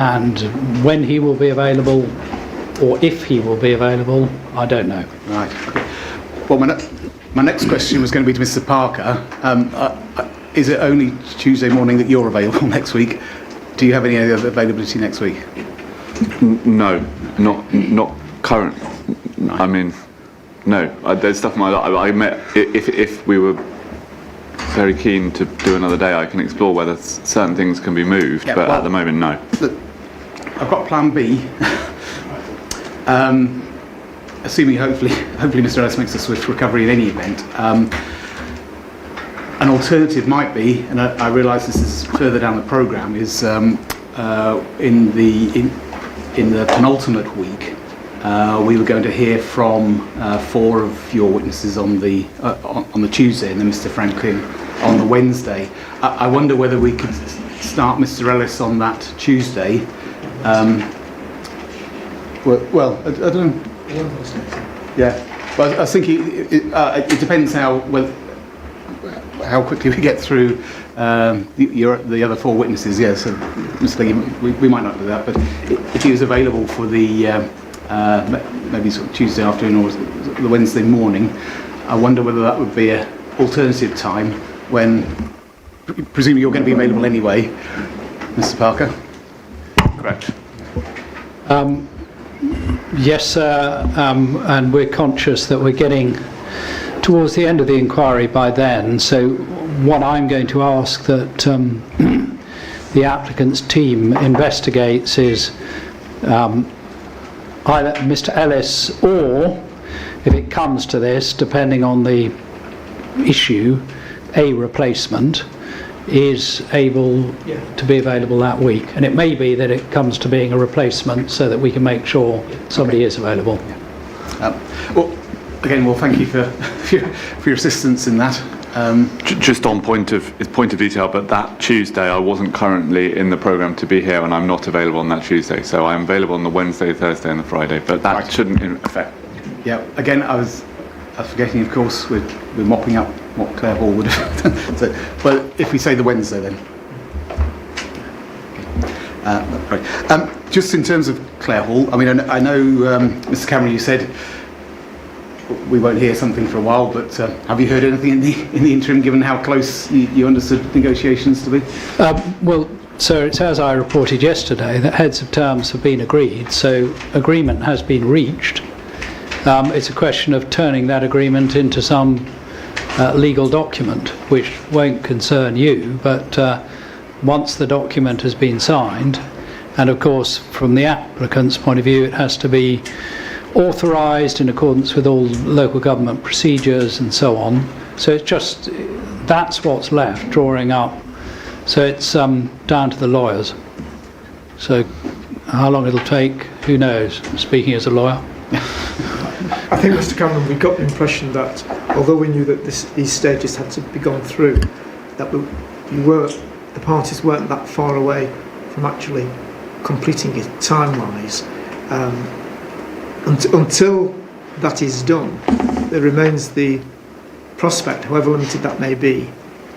and when he will be available, or if he will be available, I don't know. Right. Okay. Well, my next question was going to be to Mr. Parker. Is it only Tuesday morning that you're available next week? Do you have any other availability next week? No, not current. Right. I mean, no. There's stuff in my life. I met if we were very keen to do another day, I can explore whether certain things can be moved. Yeah, but well, at the moment, no. Look, I've got Plan B. Assuming hopefully Mr. Ellis makes a swift recovery in any event. An alternative might be, and I realise this is further down the programme, is in the penultimate week, we were going to hear from 4 of your witnesses on the Tuesday, and then Mr. Franklin on the Wednesday. I wonder whether we could start Mr. Ellis on that Tuesday. Well, I don't know. Yeah, but I was thinking it depends how quickly we get through the other 4 witnesses. Yeah, so Mr. Lee, we might not do that, but if he was available for the maybe sort of Tuesday afternoon or the Wednesday morning, I wonder whether that would be an alternative time when, presumably you're going to be available anyway, Mr. Parker. Correct. Yes, sir, and we're conscious that we're getting towards the end of the inquiry by then, so what I'm going to ask that the applicant's team investigates is either Mr. Ellis, or if it comes to this, depending on the issue, a replacement is able to be available that week, and it may be that it comes to being a replacement so that we can make sure somebody is available. Well, thank you for your assistance in that. Just on point of detail, but that Tuesday I wasn't currently in the programme to be here, and I'm not available on that Tuesday, so I'm available on the Wednesday, Thursday and the Friday, but that shouldn't affect. Yeah, again, I was forgetting, of course, we're mopping up what Claire Hall would have done. So, but if we say the Wednesday then. Okay. Right. Just in terms of Claire Hall, I mean, I know, Mr. Cameron, you said we won't hear something for a while, but have you heard anything in the interim, given how close you understood negotiations to be? Well, so it's as I reported yesterday that heads of terms have been agreed, so agreement has been reached. It's a question of turning that agreement into some legal document, which won't concern you, but once the document has been signed, and of course from the applicant's point of view it has to be authorised in accordance with all local government procedures and so on, so it's just that's what's left, drawing up, so it's down to the lawyers. So how long it'll take, who knows, speaking as a lawyer. I think, Mr. Cameron, we got the impression that although we knew that these stages had to be gone through, that the parties weren't that far away from actually completing it time-wise. Until that is done, there remains the prospect, however limited that may be,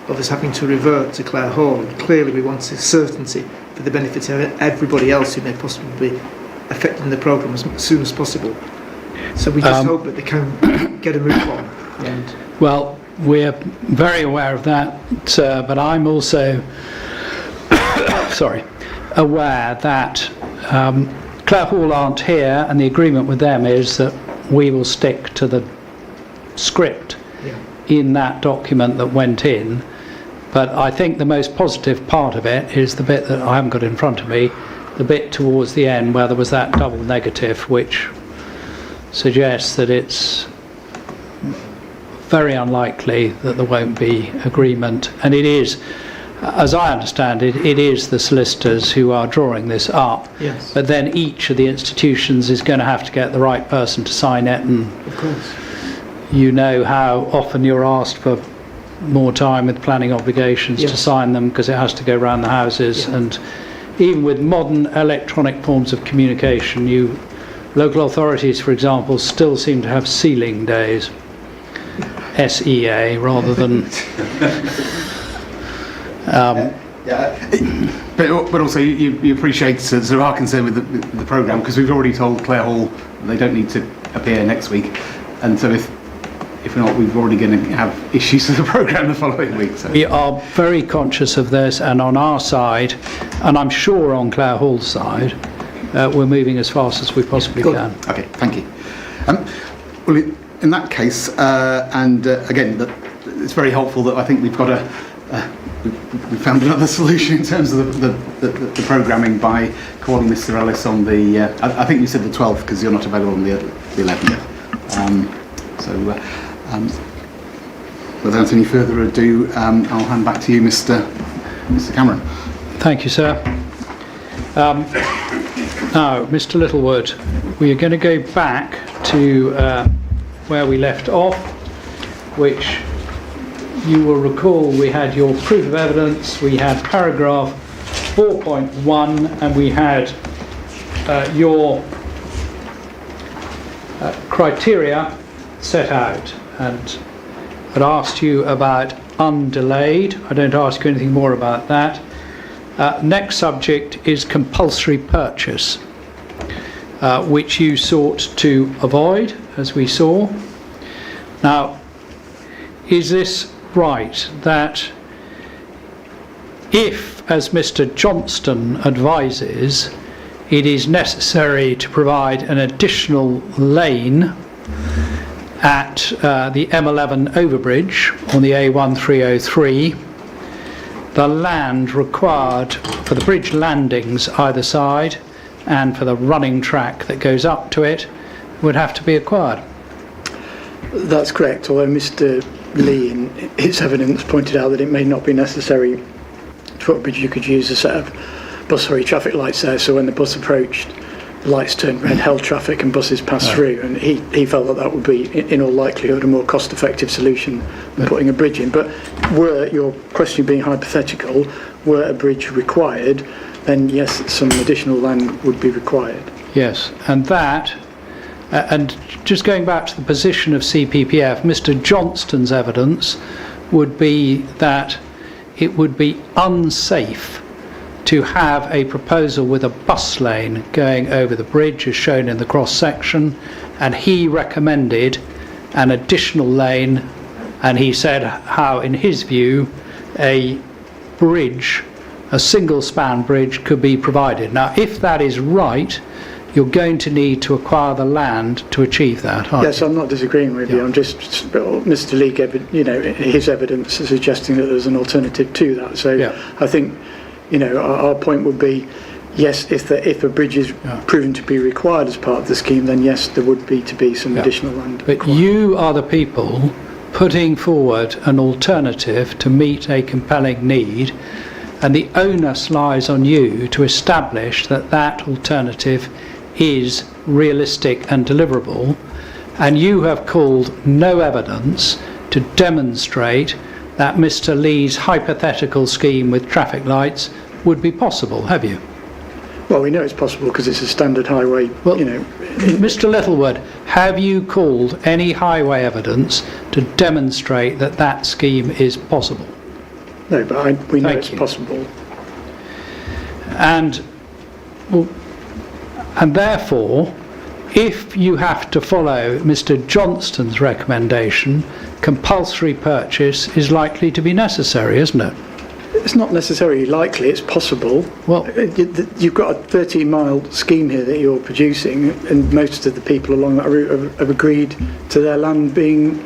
of us having to revert to Clare Hall. Clearly we want certainty for the benefit of everybody else who may possibly be affecting the programme as soon as possible. So we just hope that they can get a move on. And well, we're very aware of that, but I'm also aware that Clare Hall aren't here, and the agreement with them is that we will stick to the script in that document that went in. But I think the most positive part of it is the bit that I haven't got in front of me, the bit towards the end where there was that double negative, which suggests that it's very unlikely that there won't be agreement, and it is, as I understand it, it is the solicitors who are drawing this up. Yes. But then each of the institutions is going to have to get the right person to sign it, and of course, you know how often you're asked for more time with planning obligations to sign them, because it has to go around the houses, and even with modern electronic forms of communication, local authorities, for example, still seem to have sealing days, SEA, rather than But also you appreciate sort of our concern with the programme, because we've already told Clare Hall they don't need to appear next week, and so if not, we're already going to have issues with the programme the following week. So. We are very conscious of this, and on our side, and I'm sure on Clare Hall's side, we're moving as fast as we possibly can. Okay, thank you. Well, in that case, again, it's very helpful that I think we've got we found another solution in terms of the programming by calling Mr. Ellis on the. I think you said the 12th because you're not available on the 11th. Without any further ado, I'll hand back to you, Mr. Cameron. Thank you, sir. Now, Mr. Littlewood, we are going to go back to where we left off, which you will recall we had your proof of evidence, we had paragraph 4.1, and we had your criteria set out, and I'd asked you about undelayed. I don't ask you anything more about that. Next subject is compulsory purchase, which you sought to avoid, as we saw. Now, is this right that if, as Mr. Johnston advises, it is necessary to provide an additional lane at the M11 overbridge on the A1303, the land required for the bridge landings either side and for the running track that goes up to it would have to be acquired? That's correct, although Mr. Lee in his evidence pointed out that it may not be necessary to put a bridge. You could use a set of traffic lights there, so when the bus approached, the lights turned red, held traffic and buses passed through, and he felt that would be in all likelihood a more cost-effective solution than putting a bridge in. But were your question being hypothetical, were a bridge required, then yes, some additional land would be required. Yes, and that, and just going back to the position of CPPF, Mr. Johnston's evidence would be that it would be unsafe to have a proposal with a bus lane going over the bridge as shown in the cross section, and he recommended an additional lane, and he said how in his view a bridge, a single span bridge, could be provided. Now if that is right, you're going to need to acquire the land to achieve that, aren't Yes, you? I'm not disagreeing with you. I'm just, Mr. Lee gave his evidence suggesting that there's an alternative to that. So I think, our point would be, yes, if a bridge is proven to be required as part of the scheme, then yes, there would be some additional land. But required. you are the people putting forward an alternative to meet a compelling need, and the onus lies on you to establish that that alternative is realistic and deliverable, and you have called no evidence to demonstrate that Mr. Lee's hypothetical scheme with traffic lights would be possible, have you? Well, we know it's possible because it's a standard highway, Well, Mr. Littlewood, have you called any highway evidence to demonstrate that that scheme is possible? No, but we know Thank it's you. possible. And therefore, if you have to follow Mr. Johnston's recommendation, compulsory purchase is likely to be necessary, isn't it? It's not necessarily likely, it's possible. Well, You've got a 13-mile scheme here that you're producing, and most of the people along that route have agreed to their land being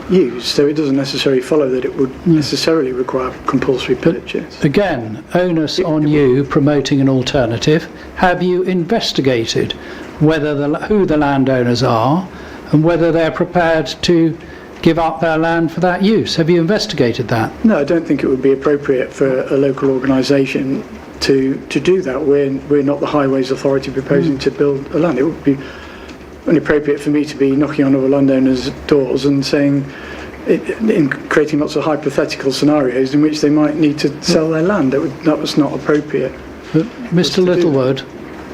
used, so it doesn't necessarily follow that it would necessarily require compulsory purchase. again, onus on you promoting an alternative. Have you investigated who the landowners are and whether they're prepared to give up their land for that use? Have you investigated that? No, I don't think it would be appropriate for a local organisation to do that. We're not the Highways Authority proposing to build a land. It would be inappropriate for me to be knocking on other landowners' doors and saying, in creating lots of hypothetical scenarios in which they might need to sell their land. That was not appropriate. But Mr. Littlewood,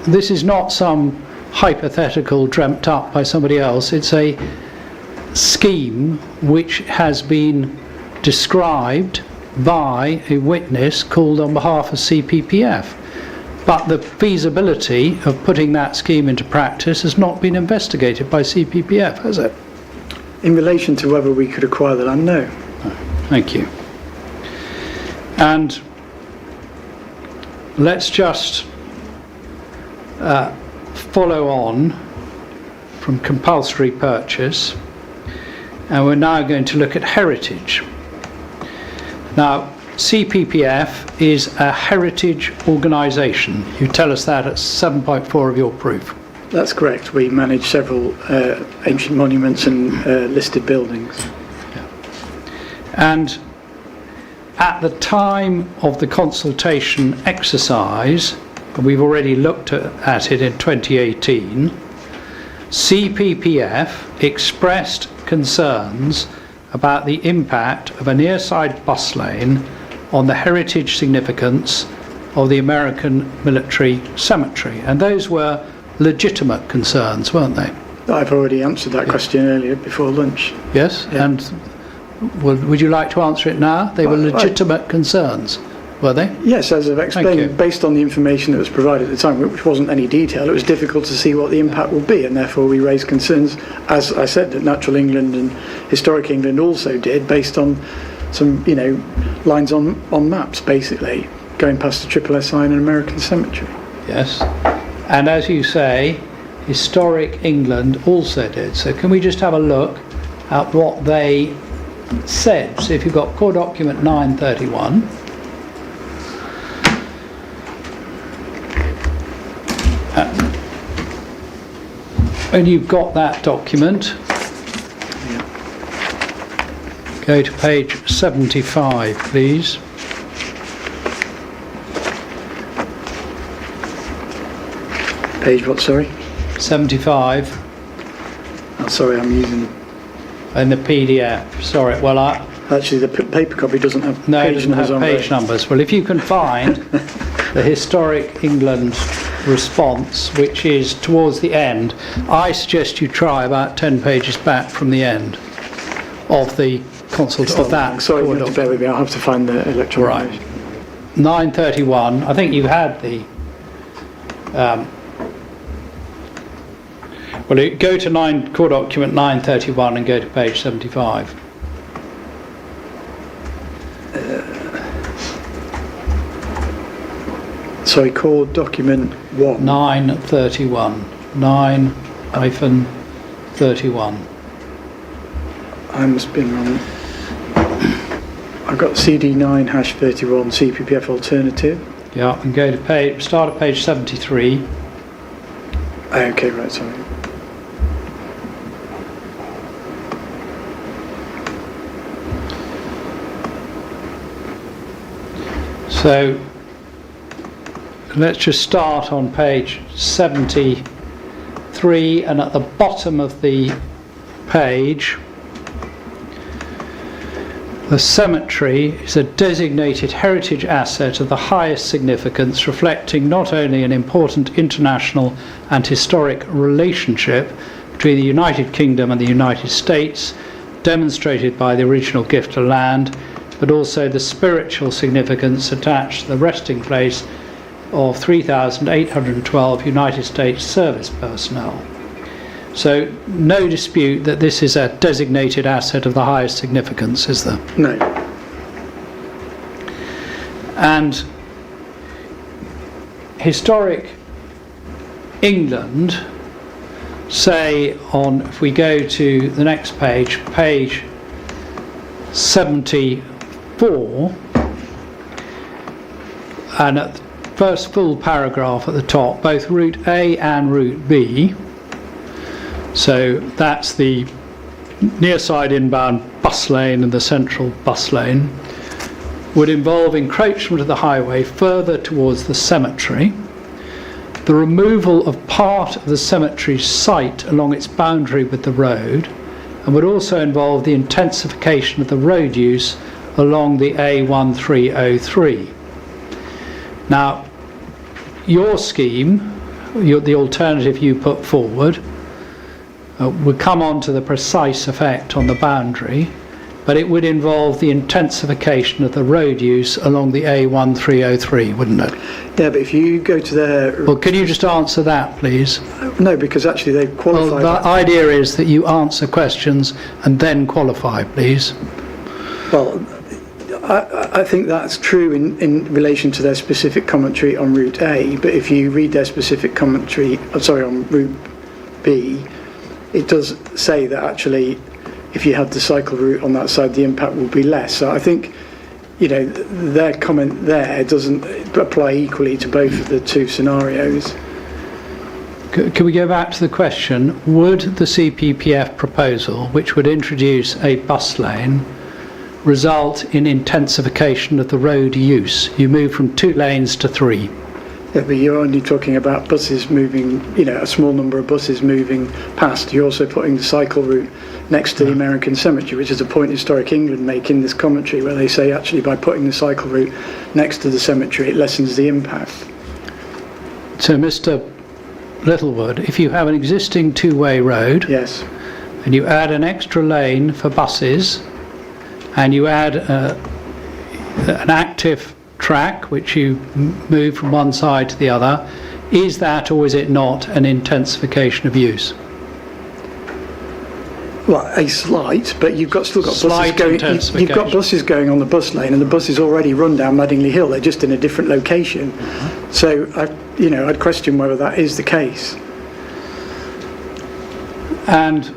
this is not some hypothetical dreamt up by somebody else. It's a scheme which has been described by a witness called on behalf of CPPF. But the feasibility of putting that scheme into practice has not been investigated by CPPF, has it? In relation to whether we could acquire the land, no. Thank you. And let's just follow on from compulsory purchase, and we're now going to look at heritage. Now, CPPF is a heritage organisation. You tell us that at 7.4 of your proof. That's correct. We manage several ancient monuments and listed buildings. And at the time of the consultation exercise, and we've already looked at it in 2018, CPPF expressed concerns about the impact of a near-side bus lane on the heritage significance of the American military cemetery. And those were legitimate concerns, weren't they? I've already answered that question earlier before lunch. Yes? Yeah. And would you like to answer it now? They were legitimate concerns, were they? Yes, as I've you. explained, based on the information that was provided at the time, which wasn't any detail, it was difficult to see what the impact would be, and therefore we raised concerns, as I said, that Natural England and Historic England also did, based on some, lines on maps, basically, going past the SSSI and an American cemetery. Yes. And as you say, Historic England also did. So can we just have a look at what they said? So if you've got core document 931, and you've got that document, go to page 75, please. Page what, sorry? 75. Oh, sorry, I'm using... In the PDF. Sorry, well, Actually, the paper copy doesn't have no, it page doesn't numbers have on page there. numbers. Well, if you can find the Historic England response, which is towards the end, I suggest you try about 10 pages back from the end of the of that. Sorry, you have to bear with me. I'll have to find the electronic version. 931. I think you had the. Well, go to core document 931 and go to page 75. Sorry, core document 1. 931. 9-31. I must be wrong. I've got CD9-31 CPPF alternative. Yeah, and go to start at page 73. Okay, right, sorry. So let's just start on page 73, and at the bottom of the page, the cemetery is a designated heritage asset of the highest significance, reflecting not only an important international and historic relationship between the United Kingdom and the United States, demonstrated by the original gift of land, but also the spiritual significance attached to the resting place of 3,812 United States service personnel. So no dispute that this is a designated asset of the highest significance, is there? No. And Historic England say on, if we go to the next page, page 74, and at the first full paragraph at the top, both Route A and Route B, so that's the near side inbound bus lane and the central bus lane, would involve encroachment of the highway further towards the cemetery, the removal of part of the cemetery's site along its boundary with the road, and would also involve the intensification of the road use along the A1303. Now, your scheme, the alternative you put forward, would come on to the precise effect on the boundary, but it would involve the intensification of the road use along the A1303, wouldn't it? Yeah, but if you go to their... Well, can you just answer that, please? No, because actually they've qualified... Well, the idea is that you answer questions and then qualify, please. Well, I think that's true in relation to their specific commentary on Route A, but if you read their specific commentary, on Route B, it does say that actually if you had the cycle route on that side, the impact will be less. So I think, their comment there doesn't apply equally to both of the two scenarios. Can we go back to the question, would the CPPF proposal, which would introduce a bus lane, result in intensification of the road use? You move from 2 lanes to 3. Yeah, but you're only talking about buses moving, a small number of buses moving past. You're also putting the cycle route next to the American Cemetery, which is a point Historic England make in this commentary, where they say actually by putting the cycle route next to the cemetery, it lessens the impact. So, Mr. Littlewood, if you have an existing 2-way road, Yes. and you add an extra lane for buses, and you add an active track which you move from one side to the other, is that or is it not an intensification of use? Well, a slight, but you've still got Slight buses going. intensification. You've got buses going on the bus lane, and the bus is already run down Madingley Hill. They're just in a different location. So, I'd question whether that is the case. And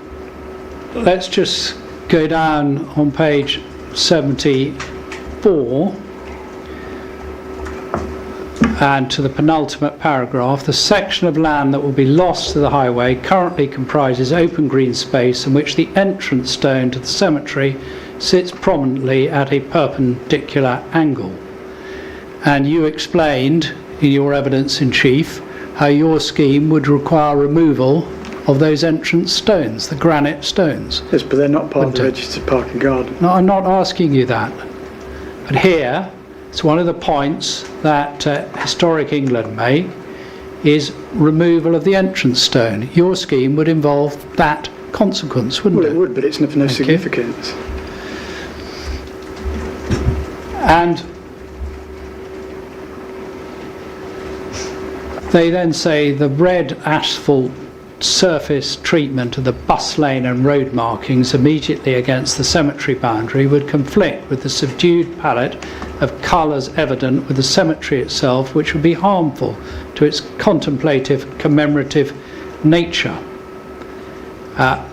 let's just go down on page 74 and to the penultimate paragraph. The section of land that will be lost to the highway currently comprises open green space in which the entrance stone to the cemetery sits prominently at a perpendicular angle. And you explained in your evidence in chief how your scheme would require removal of those entrance stones, the granite stones. Yes, but they're not part of the registered park and garden. No, I'm not asking you that. But here, it's one of the points that Historic England make is removal of the entrance stone. Your scheme would involve that consequence, wouldn't it? Well, it would, but it's of no significance. And they then say the red asphalt surface treatment of the bus lane and road markings immediately against the cemetery boundary would conflict with the subdued palette of colours evident with the cemetery itself, which would be harmful to its contemplative, commemorative nature.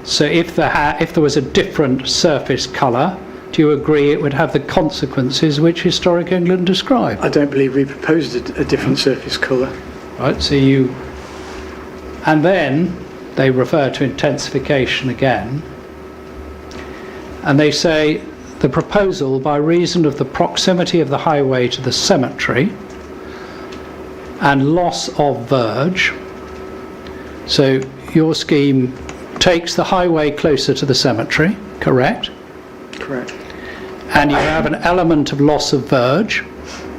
So if there was a different surface colour, do you agree it would have the consequences which Historic England described? I don't believe we proposed a different surface colour. Right, so and then they refer to intensification again, and they say the proposal, by reason of the proximity of the highway to the cemetery and loss of verge, so your scheme takes the highway closer to the cemetery, correct? Correct. And you have an element of loss of verge,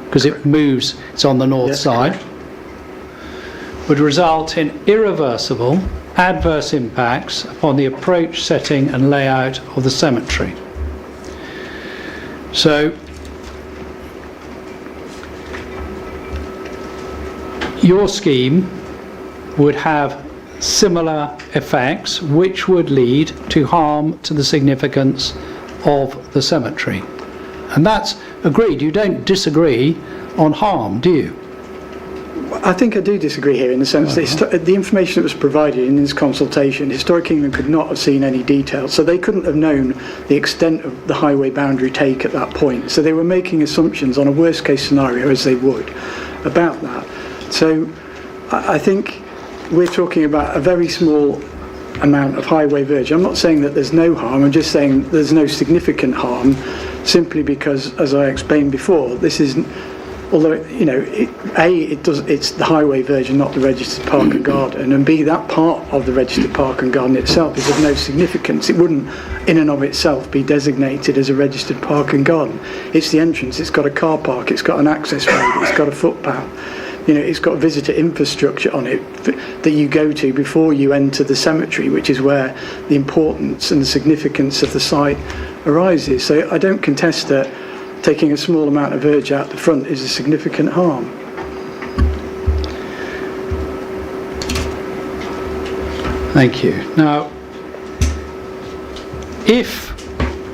because it moves, it's on the north side. Correct. Would result in irreversible adverse impacts upon the approach, setting and layout of the cemetery. So your scheme would have similar effects which would lead to harm to the significance of the cemetery. And that's agreed. You don't disagree on harm, do you? I think I do disagree here in the sense that the information that was provided in this consultation, Historic England could not have seen any details, so they couldn't have known the extent of the highway boundary take at that point. So they were making assumptions on a worst case scenario, as they would, about that. So I think we're talking about a very small amount of highway verge. I'm not saying that there's no harm, I'm just saying there's no significant harm, simply because, as I explained before, this isn't, although it's the highway verge and not the registered park and garden, and B, that part of the registered park and garden itself is of no significance. It wouldn't in and of itself be designated as a registered park and garden. It's the entrance, it's got a car park, it's got an access road, it's got a footpath. It's got visitor infrastructure on it that you go to before you enter the cemetery, which is where the importance and the significance of the site arises. So I don't contest that taking a small amount of verge out the front is a significant harm. Thank you. Now, if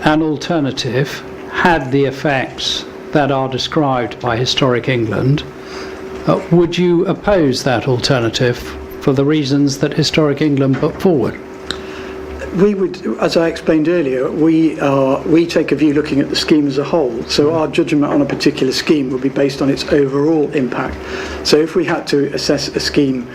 an alternative had the effects that are described by Historic England, would you oppose that alternative for the reasons that Historic England put forward? We would, as I explained earlier, we take a view looking at the scheme as a whole. So our judgment on a particular scheme would be based on its overall impact. So if we had to assess a scheme,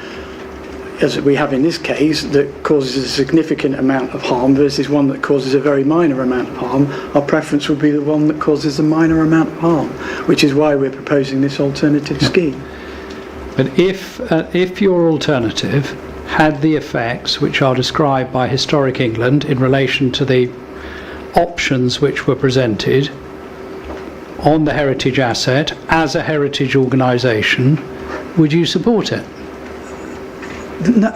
as we have in this case, that causes a significant amount of harm versus one that causes a very minor amount of harm, our preference would be the one that causes a minor amount of harm, which is why we're proposing this alternative scheme. But if your alternative had the effects which are described by Historic England in relation to the options which were presented on the heritage asset as a heritage organisation, would you support it? No,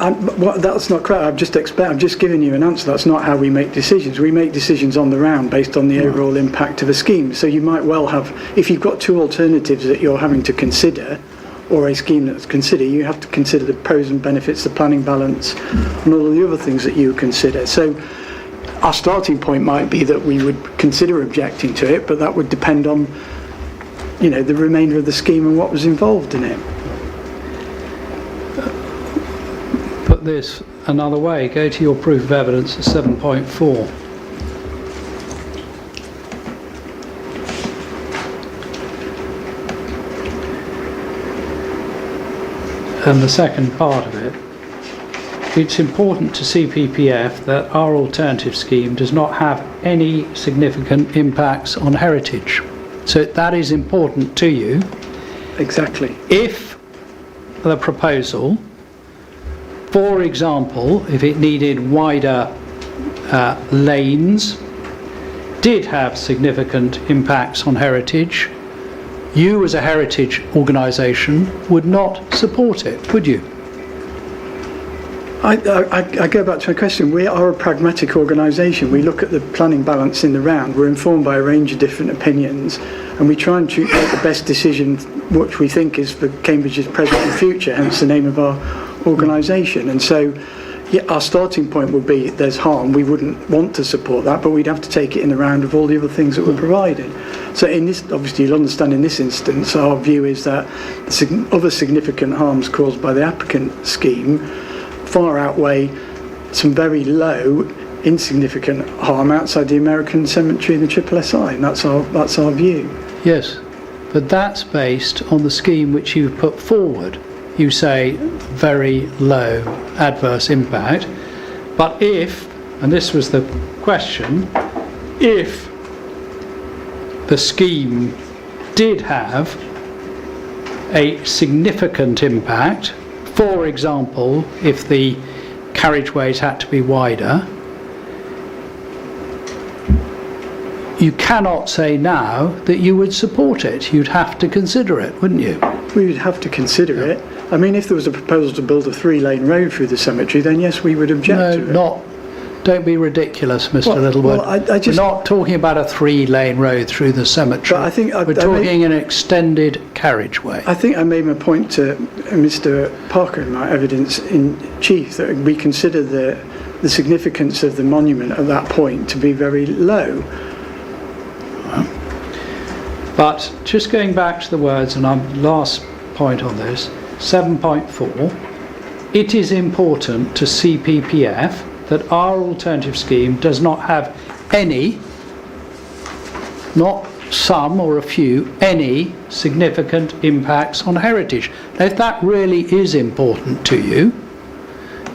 that's not correct. I'm just giving you an answer. That's not how we make decisions. We make decisions on the round based on the overall impact of a scheme. So you might well have, if you've got two alternatives that you're having to consider, or a scheme that's considered, you have to consider the pros and benefits, the planning balance, and all of the other things that you consider. So our starting point might be that we would consider objecting to it, but that would depend on, the remainder of the scheme and what was involved in it. Put this another way, go to your proof of evidence at 7.4. And the second part of it, it's important to CPPF that our alternative scheme does not have any significant impacts on heritage. So that is important to you. Exactly. If the proposal, for example, if it needed wider lanes, did have significant impacts on heritage, you as a heritage organisation would not support it, would you? I go back to my question. We are a pragmatic organisation. We look at the planning balance in the round. We're informed by a range of different opinions, and we try and make the best decision which we think is for Cambridge's present and future, hence the name of our organisation. And so our starting point would be there's harm. We wouldn't want to support that, but we'd have to take it in the round of all the other things that were provided. So in this, obviously you'll understand in this instance, our view is that other significant harms caused by the applicant scheme far outweigh some very low, insignificant harm outside the American Cemetery and the SSSI, and that's our view. Yes, but that's based on the scheme which you've put forward. You say very low adverse impact, but if, and this was the question, if the scheme did have a significant impact, for example, if the carriageways had to be wider, you cannot say now that you would support it. You'd have to consider it, wouldn't you? We would have to consider it. I mean, if there was a proposal to build a 3-lane road through the cemetery, then yes, we would object to it. Don't be ridiculous, Mr. Littlewood. We're not talking about a 3-lane road through the cemetery. But I think we're talking an extended carriageway. I think I made my point to Mr. Parker in my evidence in chief that we consider the significance of the monument at that point to be very low. But just going back to the words, and I'm last point on this, 7.4, it is important to CPPF that our alternative scheme does not have any, not some or a few, any significant impacts on heritage. Now, if that really is important to you,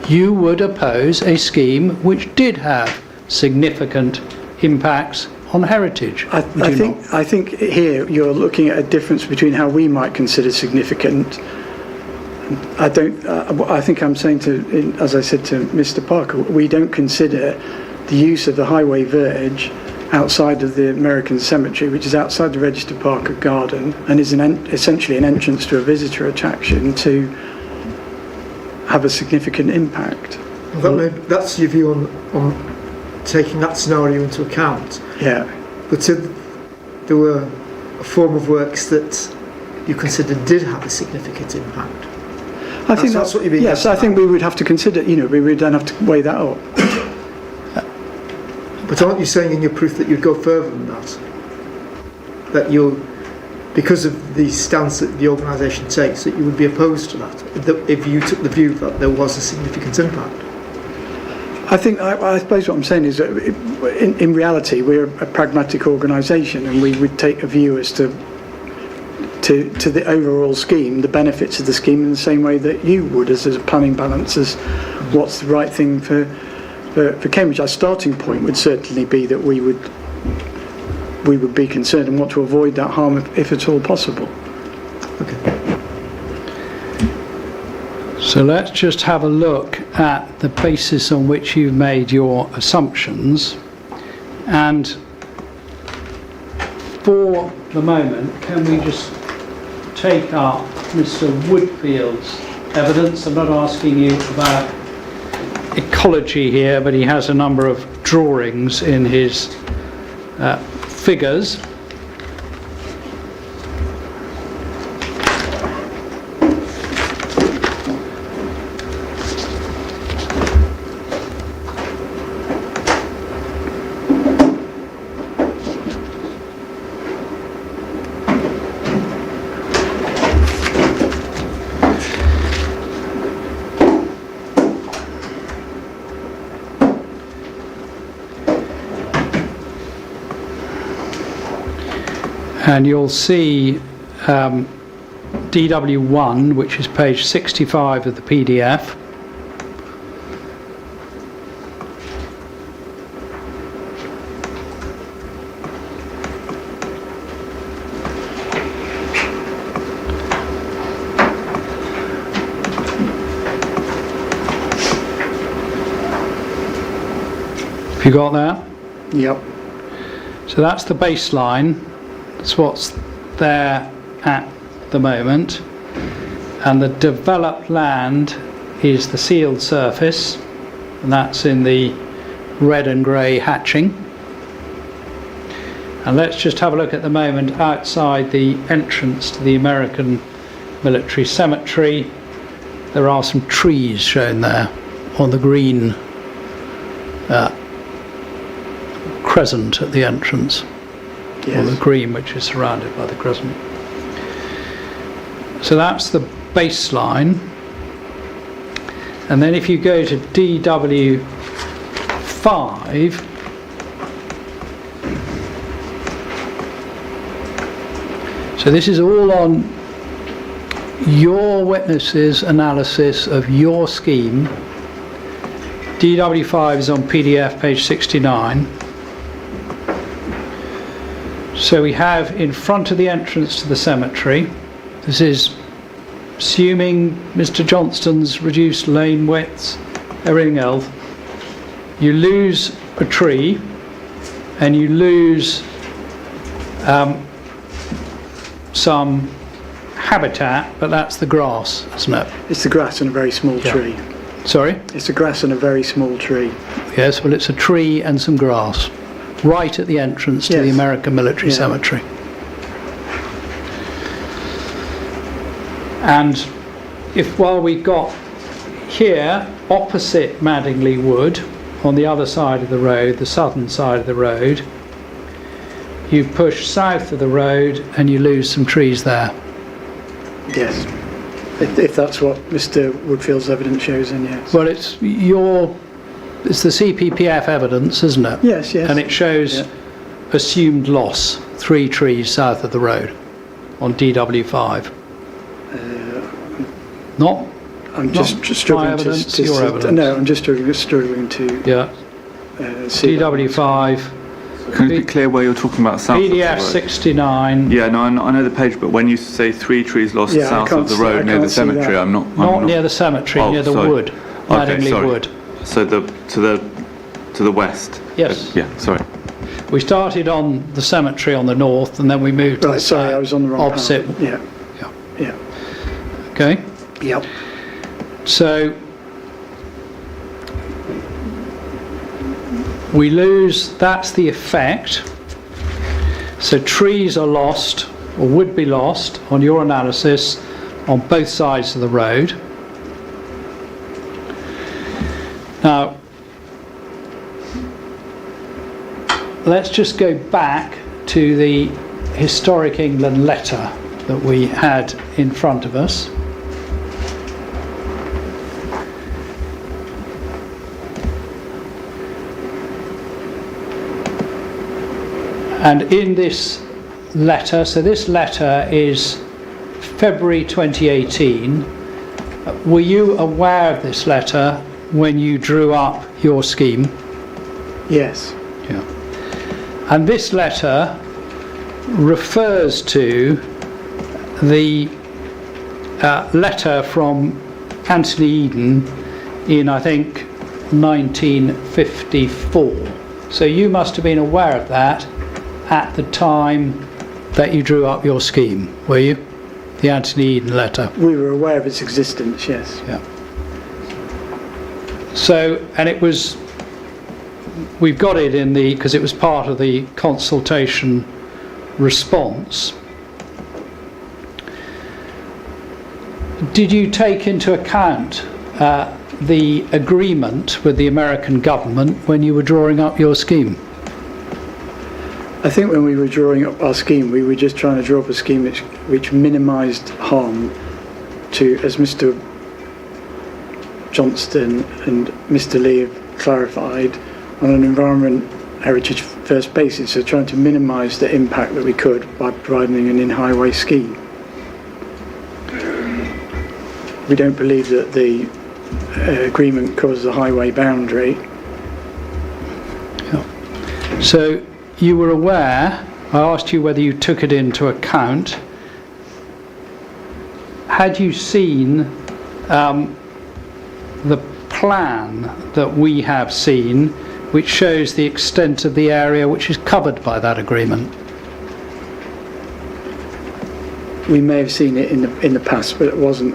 you would oppose a scheme which did have significant impacts on heritage. I think here you're looking at a difference between how we might consider significant. I think I'm saying as I said to Mr. Parker, we don't consider the use of the highway verge outside of the American Cemetery, which is outside the registered park or garden, and is essentially an entrance to a visitor attraction, to have a significant impact. Well, that's your view on taking that scenario into account. Yeah. But there were a form of works that you considered did have a significant impact. I think that's what you've been. Yes, I think we would have to consider. We would then have to weigh that up. But aren't you saying in your proof that you'd go further than that? That you'll, because of the stance that the organisation takes, that you would be opposed to that if you took the view that there was a significant impact? I suppose what I'm saying is that in reality we're a pragmatic organisation, and we would take a view as to the overall scheme, the benefits of the scheme, in the same way that you would, as a planning balance, as what's the right thing for Cambridge. Our starting point would certainly be that we would be concerned and want to avoid that harm if at all possible. Okay. So let's just have a look at the basis on which you've made your assumptions, and for the moment can we just take up Mr. Woodfield's evidence. I'm not asking you about ecology here, but he has a number of drawings in his figures. And you'll see DW1, which is page 65 of the PDF. Have you got that? Yep. So that's the baseline. That's what's there at the moment, and the developed land is the sealed surface, and that's in the red and grey hatching. And let's just have a look at the moment outside the entrance to the American Military Cemetery. There are some trees shown there on the green crescent at the entrance. Yes. Or the green, which is surrounded by the crescent. So that's the baseline. And then if you go to DW5, so this is all on your witnesses' analysis of your scheme. DW5 is on PDF page 69. So we have in front of the entrance to the cemetery, this is assuming Mr. Johnston's reduced lane widths, everything else, you lose a tree and you lose some habitat, but that's the grass, isn't it? It's the grass and a very small tree. Sorry? It's the grass and a very small tree. Yes, well it's a tree and some grass, right at the entrance to the American Military Cemetery. And if while we've got here, opposite Madingley Wood, on the other side of the road, the southern side of the road, you push south of the road and you lose some trees there. Yes. If that's what Mr. Woodfield's evidence shows, then yes. Well, it's the CPPF evidence, isn't it? Yes, yes. And it shows assumed loss, 3 trees south of the road on DW5. Not. I'm just struggling evidence, to your evidence. No, I'm just struggling to. See DW5. Can you be clear where you're talking about south PDF of the road? 69. Yeah, no, I know the page, but when you say 3 trees lost south of the road near the cemetery, I'm not. Not near the cemetery, near the wood. Madingley Wood. So to the west. Yes. Yeah, sorry. We started on the cemetery on the north, and then we moved to Right, the sorry, south, I was on the wrong opposite. panel. Yeah. Yeah. Yeah. Okay. Yep. So we lose. That's the effect. So trees are lost, or would be lost, on your analysis, on both sides of the road. Now, let's just go back to the Historic England letter that we had in front of us. And in this letter, so this letter is February 2018. Were you aware of this letter when you drew up your scheme? Yes. Yeah. And this letter refers to the letter from Anthony Eden in, I think, 1954. So you must have been aware of that at the time that you drew up your scheme, were you? The Anthony Eden letter. We were aware of its existence, yes. Yeah. So, and it was, we've got it in the, because it was part of the consultation response. Did you take into account the agreement with the American government when you were drawing up your scheme? I think when we were drawing up our scheme, we were just trying to draw up a scheme which minimised harm to, as Mr. Johnston and Mr. Lee have clarified, on an environment heritage first basis, so trying to minimise the impact that we could by providing an in-highway scheme. We don't believe that the agreement covers the highway boundary. Yeah. So you were aware, I asked you whether you took it into account. Had you seen the plan that we have seen, which shows the extent of the area which is covered by that agreement? We may have seen it in the past, but it wasn't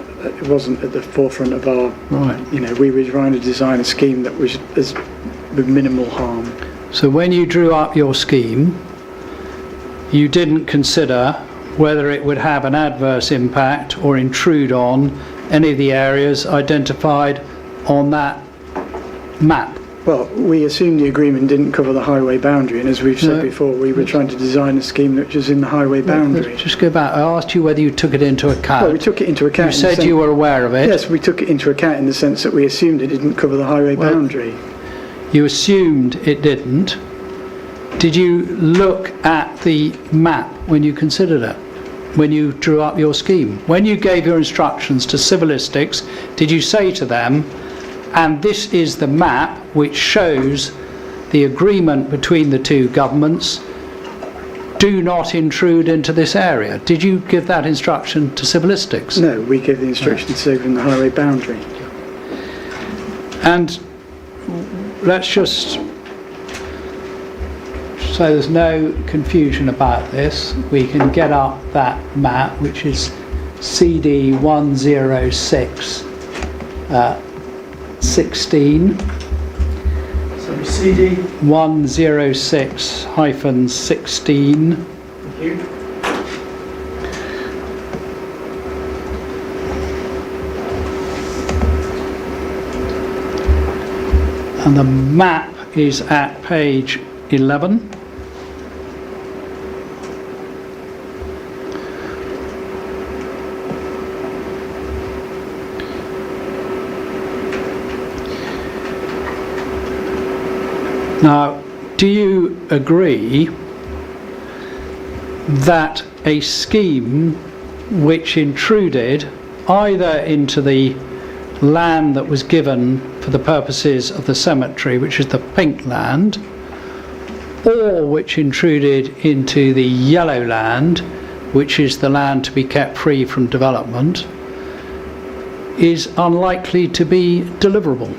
at the forefront of our. Right. You know, we were trying to design a scheme that was with minimal harm. So when you drew up your scheme, you didn't consider whether it would have an adverse impact or intrude on any of the areas identified on that map? Well, we assumed the agreement didn't cover the highway boundary, and as we've said before, we were trying to design a scheme which was in the highway boundary. Let's just go back. I asked you whether you took it into account. Well, we took it into account. You said you were aware of it. Yes, we took it into account in the sense that we assumed it didn't cover the highway boundary. You assumed it didn't. Did you look at the map when you considered it? When you drew up your scheme? When you gave your instructions to civilistics, did you say to them, and this is the map which shows the agreement between the two governments, do not intrude into this area? Did you give that instruction to civilistics? No, we gave the instruction to stay within the highway boundary. And let's just, so there's no confusion about this, we can get up that map, which is CD 106 16. So CD 106-16. Thank you. And the map is at page 11. Now, do you agree that a scheme which intruded either into the land that was given for the purposes of the cemetery, which is the pink land, or which intruded into the yellow land, which is the land to be kept free from development, is unlikely to be deliverable?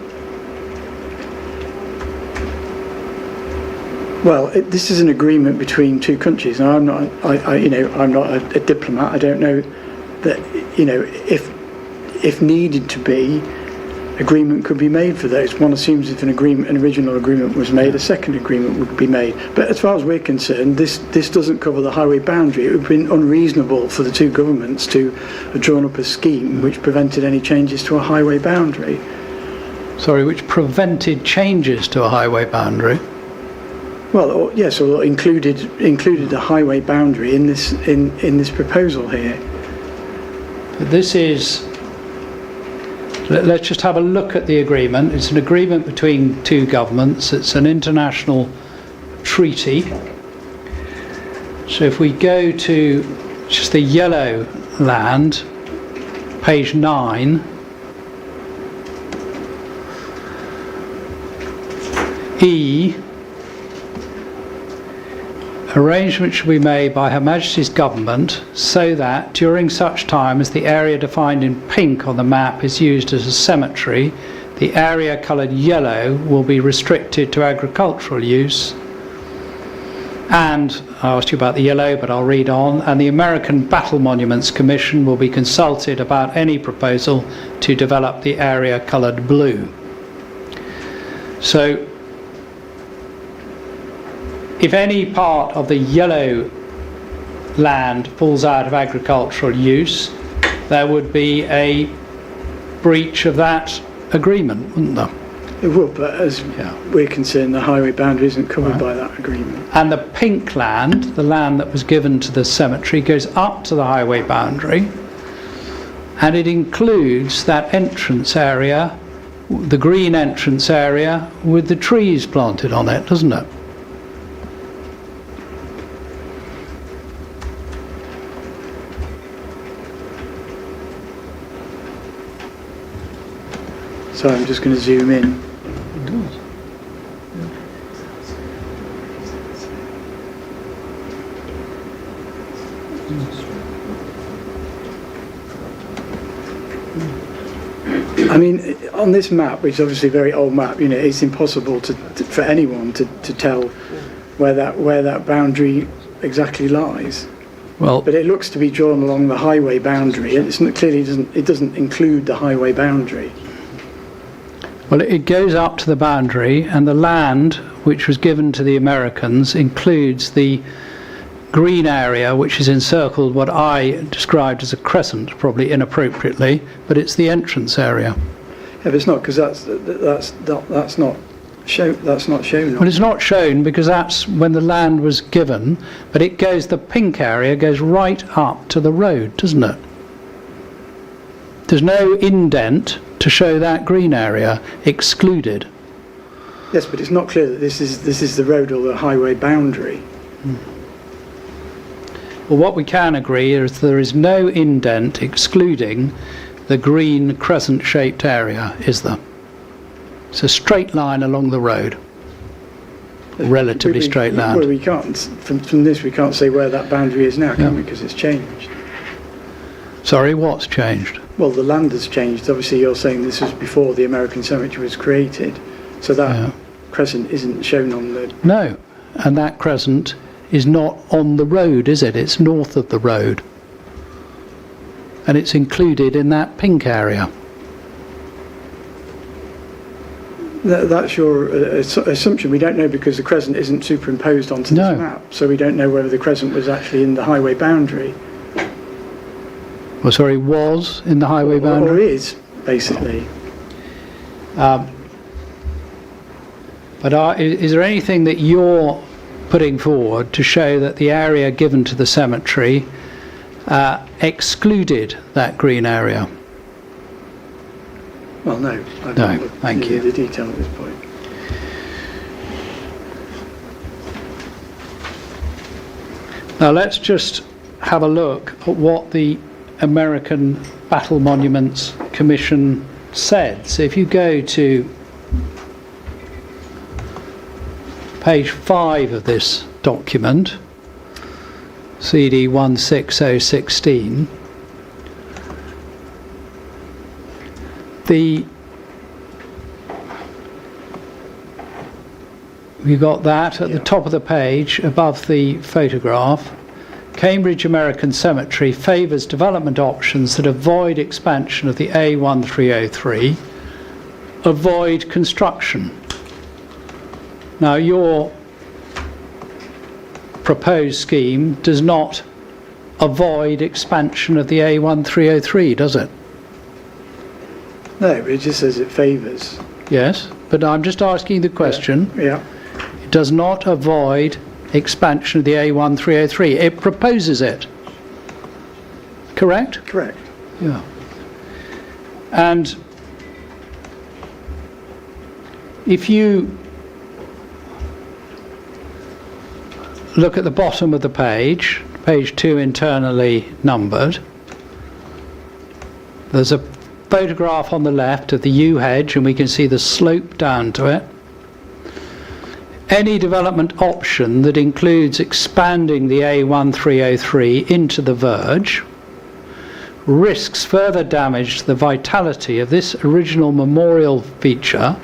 Well, this is an agreement between two countries. Now, I'm not a diplomat. I don't know that, if needed to be, agreement could be made for those. One assumes if an original agreement was made, a second agreement would be made. But as far as we're concerned, this doesn't cover the highway boundary. It would have been unreasonable for the two governments to have drawn up a scheme which prevented any changes to a highway boundary. Sorry, which prevented changes to a highway boundary? Well, or included the highway boundary in this proposal here. This is... Let's just have a look at the agreement. It's an agreement between two governments. It's an international treaty. So if we go to just the yellow land, page 9, E, arrangement shall be made by Her Majesty's Government so that during such time as the area defined in pink on the map is used as a cemetery, the area coloured yellow will be restricted to agricultural use. And I asked you about the yellow, but I'll read on. And the American Battle Monuments Commission will be consulted about any proposal to develop the area coloured blue. So if any part of the yellow land falls out of agricultural use, there would be a breach of that agreement, wouldn't there? It would, but as we're concerned, the highway boundary isn't covered by that agreement. And the pink land, the land that was given to the cemetery, goes up to the highway boundary, and it includes that entrance area, the green entrance area with the trees planted on it, doesn't it? So I'm just going to zoom in. I mean, on this map, which is obviously a very old map, it's impossible for anyone to tell where that boundary exactly lies. Well, but it looks to be drawn along the highway boundary, and it doesn't include the highway boundary. Well, it goes up to the boundary, and the land which was given to the Americans includes the green area which is encircled what I described as a crescent, probably inappropriately, but it's the entrance area. Yeah, but it's not, because that's not shown. Well, it's not shown because that's when the land was given, but the pink area goes right up to the road, doesn't it? There's no indent to show that green area excluded. Yes, but it's not clear that this is the road or the highway boundary. Well, what we can agree is there is no indent excluding the green crescent-shaped area, is there? It's a straight line along the road. Relatively straight land. Well, we can't, from this we can't say where that boundary is now, can we? Because it's changed. Sorry, what's changed? Well, the land has changed. Obviously, you're saying this was before the American cemetery was created. So that crescent isn't shown on the... No, and that crescent is not on the road, is it? It's north of the road. And it's included in that pink area. That's your assumption. We don't know because the crescent isn't superimposed onto this map. So we don't know whether the crescent was actually in the highway boundary. Well, sorry, was in the highway boundary? Or is, basically. But is there anything that you're putting forward to show that the area given to the cemetery excluded that green area? Well, no. I don't know thank you. The detail at this point. Now let's just have a look at what the American Battle Monuments Commission said. So if you go to page 5 of this document, CD 16016, We've got that at the top of the page, above the photograph. Cambridge American Cemetery favours development options that avoid expansion of the A1303, avoid construction. Now, your proposed scheme does not avoid expansion of the A1303, does it? No, it just says it favours. Yes, but I'm just asking the question. Yeah. It does not avoid expansion of the A1303. It proposes it. Correct? Correct. Yeah. And if you look at the bottom of the page, page 2 internally numbered, there's a photograph on the left of the yew hedge, and we can see the slope down to it. Any development option that includes expanding the A1303 into the verge risks further damage to the vitality of this original memorial feature.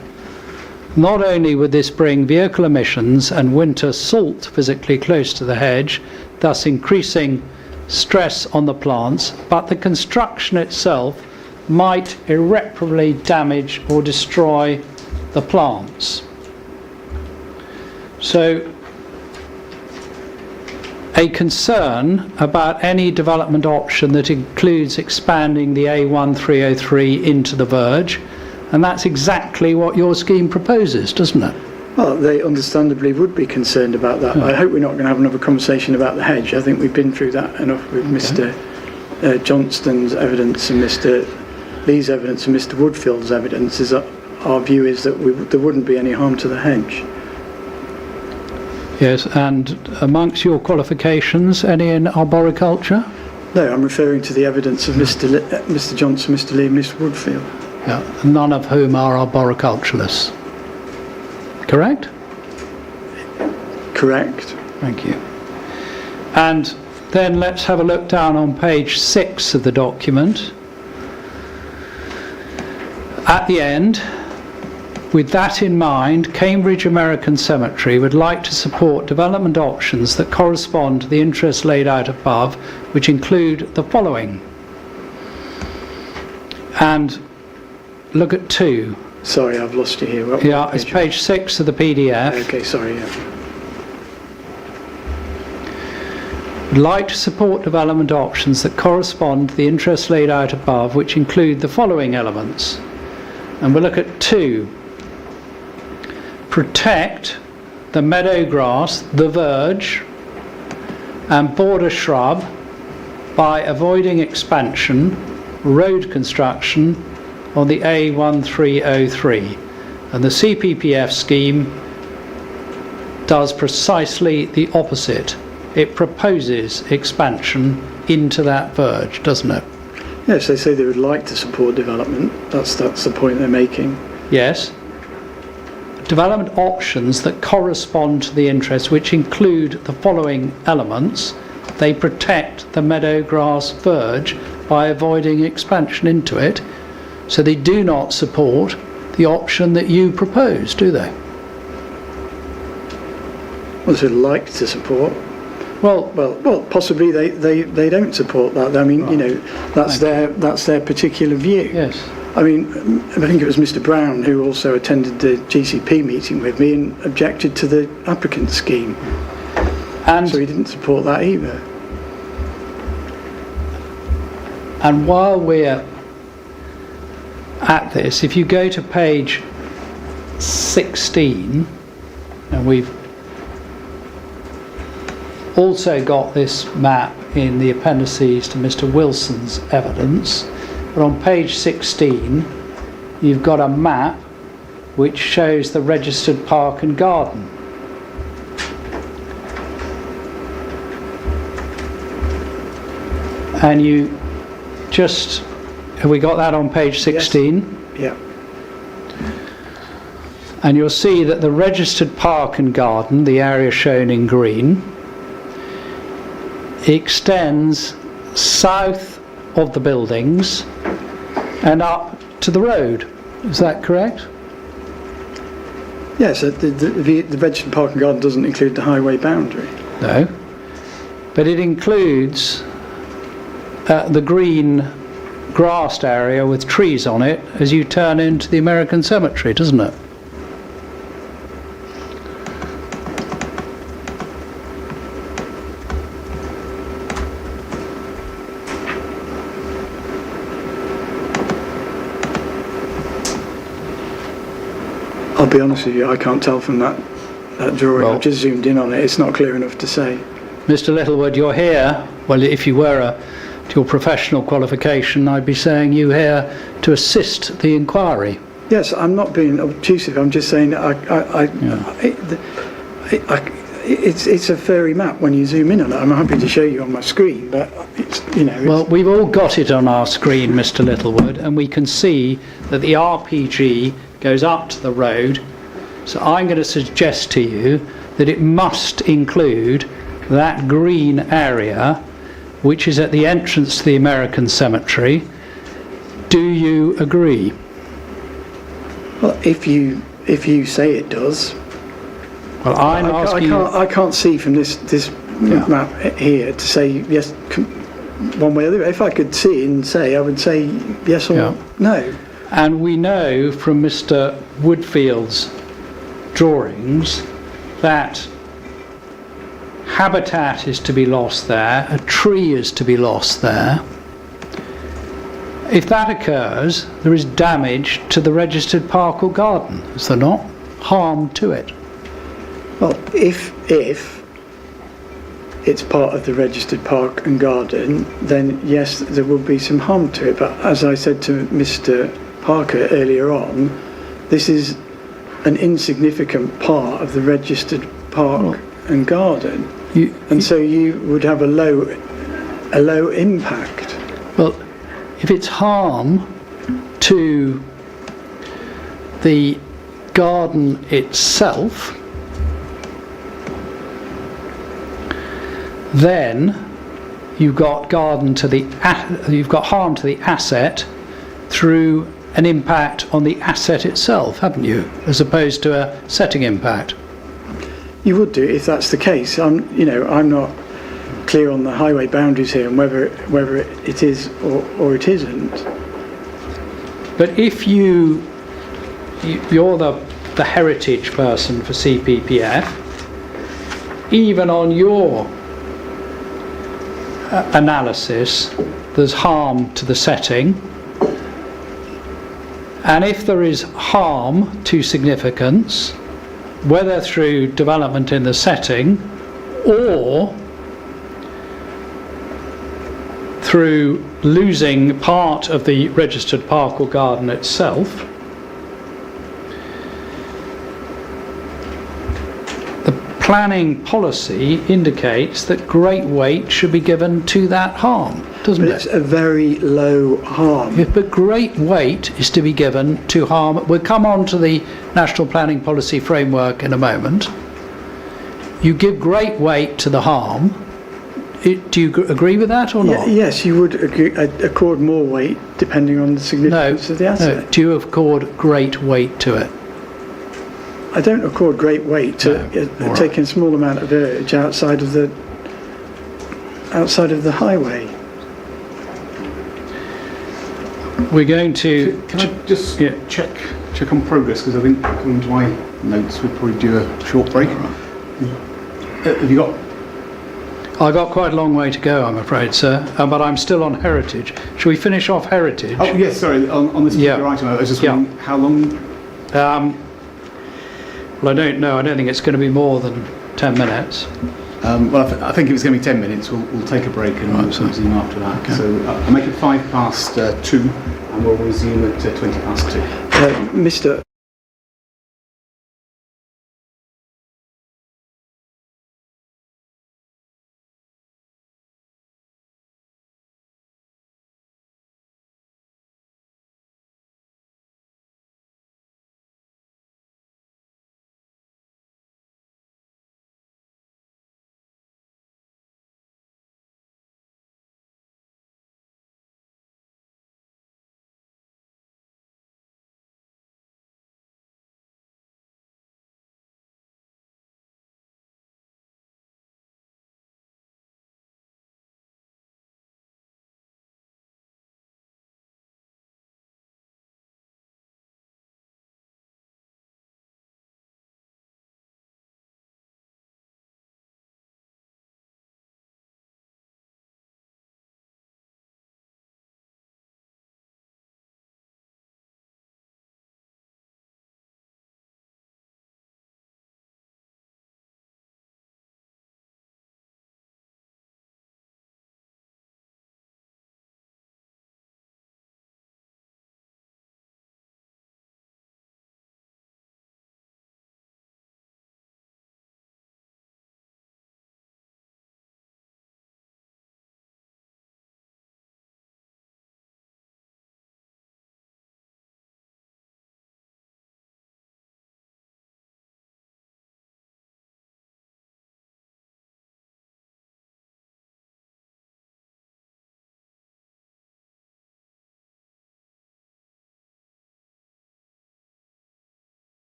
Not only would this bring vehicle emissions and winter salt physically close to the hedge, thus increasing stress on the plants, but the construction itself might irreparably damage or destroy the plants. So, a concern about any development option that includes expanding the A1303 into the verge, and that's exactly what your scheme proposes, doesn't it? Well, they understandably would be concerned about that. I hope we're not going to have another conversation about the hedge. I think we've been through that enough with Mr. Johnston's evidence and Mr. Lee's evidence and Mr. Woodfield's evidence. Is that our view is that there wouldn't be any harm to the hedge. Yes, and amongst your qualifications, any in arboriculture? No, I'm referring to the evidence of Mr. Johnson, Mr. Lee and Mr. Woodfield. Yeah, none of whom are arboriculturalists. Correct? Correct. Thank you. And then let's have a look down on page 6 of the document. At the end, with that in mind, Cambridge American Cemetery would like to support development options that correspond to the interests laid out above, which include the following. And look at 2. Sorry, I've lost you here. Yeah, it's page 6 of the PDF. Okay, sorry, yeah. Would like to support development options that correspond to the interests laid out above, which include the following elements. And we'll look at 2. Protect the meadow grass, the verge, and border shrub by avoiding expansion, road construction on the A1303. And the CPPF scheme does precisely the opposite. It proposes expansion into that verge, doesn't it? Yes, they say they would like to support development. That's the point they're making. Yes. Development options that correspond to the interests, which include the following elements. They protect the meadow grass verge by avoiding expansion into it. So they do not support the option that you propose, do they? Well, they would like to support. Well, possibly they don't support that. I mean, right. You know, that's their particular view. yes. I mean, I think it was Mr. Brown who also attended the GCP meeting with me and objected to the applicant scheme. And so he didn't support that either. And while we're at this, if you go to page 16, and we've also got this map in the appendices to Mr. Wilson's evidence, but on page 16 you've got a map which shows the registered park and garden. And you just, have we got that on page 16? Yes. Yeah. And you'll see that the registered park and garden, the area shown in green, extends south of the buildings and up to the road. Is that correct? Yes, the vegetable park and garden doesn't include the highway boundary. No. But it includes the green grassed area with trees on it as you turn into the American cemetery, doesn't it? I'll be honest with you, I can't tell from that drawing. Well, I've just zoomed in on it. It's not clear enough to say. Mr. Littlewood, you're here. Well, if you were to your professional qualification, I'd be saying you here to assist the inquiry. Yes, I'm not being obtrusive. I'm just saying it's a fairy map when you zoom in on it. I'm happy to show you on my screen, but Well, we've all got it on our screen, Mr. Littlewood, and we can see that the RPG goes up to the road. So I'm going to suggest to you that it must include that green area which is at the entrance to the American cemetery. Do you agree? Well, if you say it does. Well, I'm asking you. I can't see from this map here to say yes one way or the other. If I could see and say, I would say yes or no. And we know from Mr. Woodfield's drawings that habitat is to be lost there, a tree is to be lost there. If that occurs, there is damage to the registered park or garden, is there not? Harm to it. Well, if it's part of the registered park and garden, then yes, there will be some harm to it. But as I said to Mr. Parker earlier on, this is an insignificant part of the registered park and garden, so you would have a low impact. Well, if it's harm to the garden itself, then you've got harm to the asset through an impact on the asset itself, haven't you, as opposed to a setting impact? You would do if that's the case. I'm not clear on the highway boundaries here and whether it is or it isn't. But if you're the heritage person for CPPF, even on your analysis, there's harm to the setting. And if there is harm to significance, whether through development in the setting or through losing part of the registered park or garden itself, the planning policy indicates that great weight should be given to that harm, doesn't it? But it's a very low harm. Yeah, but great weight is to be given to harm. We'll come on to the National Planning Policy Framework in a moment. You give great weight to the harm. Do you agree with that or not? Yes, you would accord more weight depending on the significance of the asset. No. Do you accord great weight to it? I don't accord great weight to taking a small amount of urge outside of the highway. We're going to... Can I just check on progress, because I think according to my notes we'd probably do a short break. Have you got... I've got quite a long way to go, I'm afraid, sir, but I'm still on heritage. Shall we finish off heritage? Oh yes, sorry, on this particular item I was just wondering how long... Well, I don't know. I don't think it's going to be more than 10 minutes. Well, I think if it's going to be 10 minutes, we'll take a break and we'll resume after that. Okay. So I'll make it 2:05 and we'll resume at 2:20. Mr.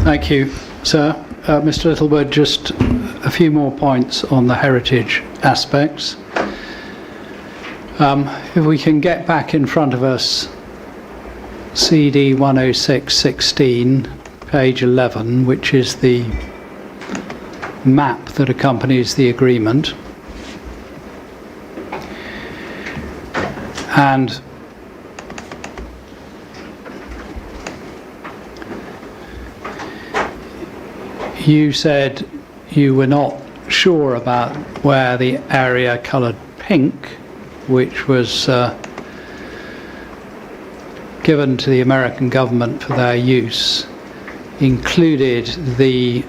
Thank you, sir. Mr. Littlewood, just a few more points on the heritage aspects. If we can get back in front of us CD 10616, page 11, which is the map that accompanies the agreement. And you said you were not sure about where the area coloured pink, which was given to the American government for their use, included the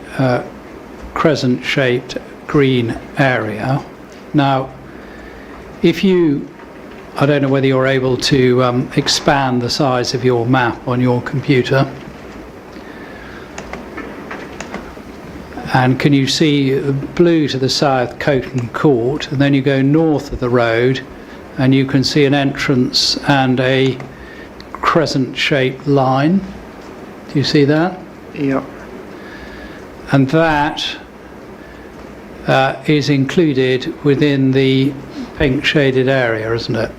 crescent-shaped green area. Now, if you, I don't know whether you're able to expand the size of your map on your computer. And can you see blue to the south, Coton Court, and then you go north of the road and you can see an entrance and a crescent-shaped line. Do you see that? Yeah. And that is included within the pink shaded area, isn't it?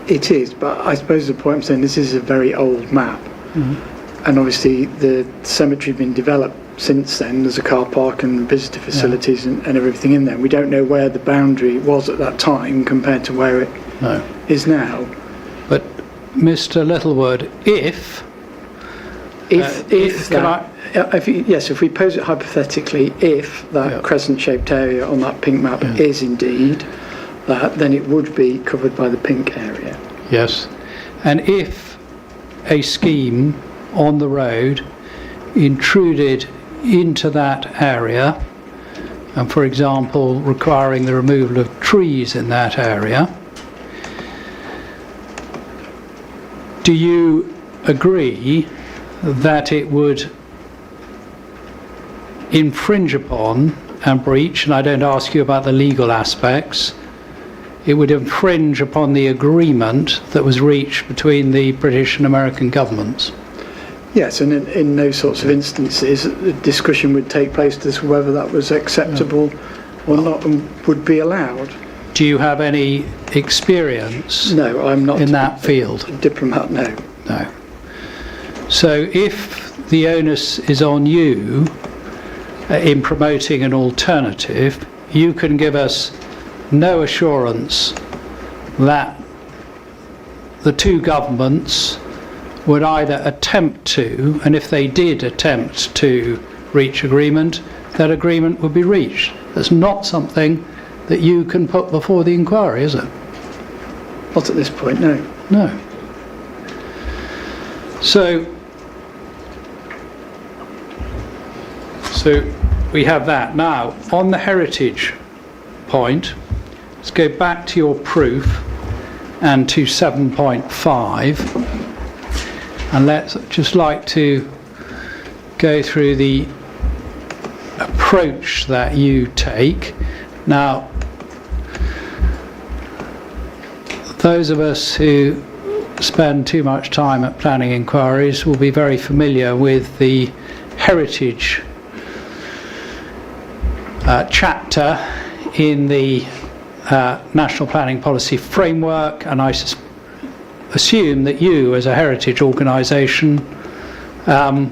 It is, but I suppose the point I'm saying, this is a very old map. Mm-hmm. And obviously the cemetery has been developed since then. There's a car park and visitor facilities and everything in there. We don't know where the boundary was at that time compared to where it is now. But Mr. Littlewood, if we pose it hypothetically, if that crescent-shaped area on that pink map is indeed that, then it would be covered by the pink area. Yes. And if a scheme on the road intruded into that area, and for example requiring the removal of trees in that area, do you agree that it would infringe upon and breach, and I don't ask you about the legal aspects, it would infringe upon the agreement that was reached between the British and American governments? Yes, and in those sorts of instances, a discussion would take place as to whether that was acceptable or not and would be allowed. Do you have any experience? No, I'm not in that field. A diplomat, no. No. So if the onus is on you in promoting an alternative, you can give us no assurance that the two governments would either attempt to, and if they did attempt to reach agreement, that agreement would be reached. That's not something that you can put before the inquiry, is it? Not at this point, no. No. So we have that. Now, on the heritage point, let's go back to your proof and to 7.5. And let's just like to go through the approach that you take. Now, those of us who spend too much time at planning inquiries will be very familiar with the heritage chapter in the National Planning Policy Framework, and I assume that you, as a heritage organisation, are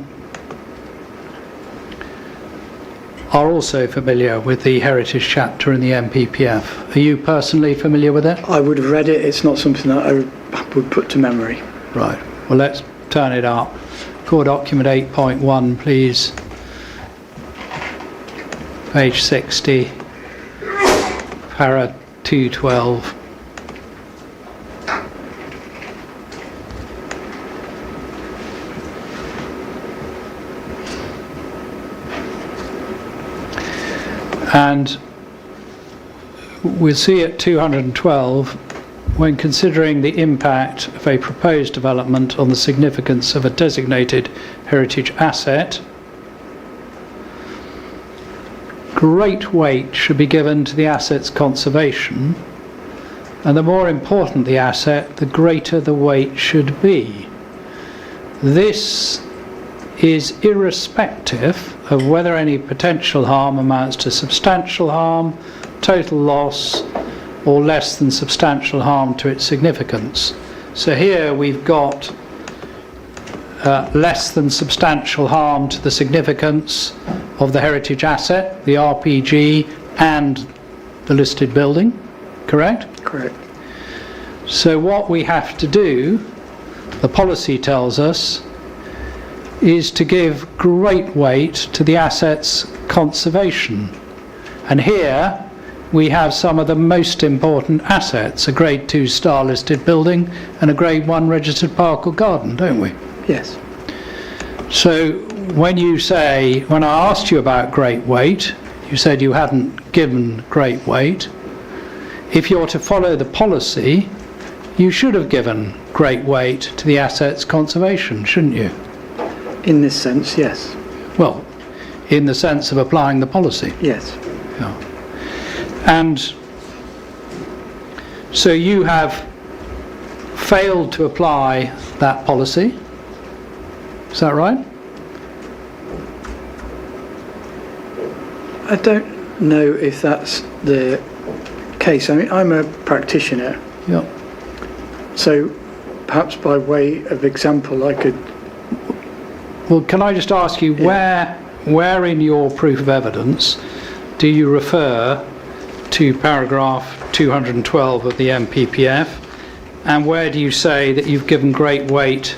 also familiar with the heritage chapter in the NPPF. Are you personally familiar with it? I would have read it. It's not something that I would put to memory. Right. Well, let's turn it up. Core document 8.1, please. Page 60. Para 212. And we'll see at 212, when considering the impact of a proposed development on the significance of a designated heritage asset, great weight should be given to the asset's conservation, and the more important the asset, the greater the weight should be. this is irrespective of whether any potential harm amounts to substantial harm, total loss, or less than substantial harm to its significance. So here we've got less than substantial harm to the significance of the heritage asset, the RPG, and the listed building, correct? Correct. So what we have to do, the policy tells us, is to give great weight to the asset's conservation. And here we have some of the most important assets, a Grade 2 star listed building and a Grade 1 registered park or garden, don't we? Yes. So when I asked you about great weight, you said you hadn't given great weight. If you're to follow the policy, you should have given great weight to the asset's conservation, shouldn't you? In this sense, yes. Well, in the sense of applying the policy. Yes. Yeah. And so you have failed to apply that policy. Is that right? I don't know if that's the case. I mean, I'm a practitioner, Yeah. so perhaps by way of example, I could. Well, can I just ask you, where in your proof of evidence do you refer to paragraph 212 of the MPPF, and where do you say that you've given great weight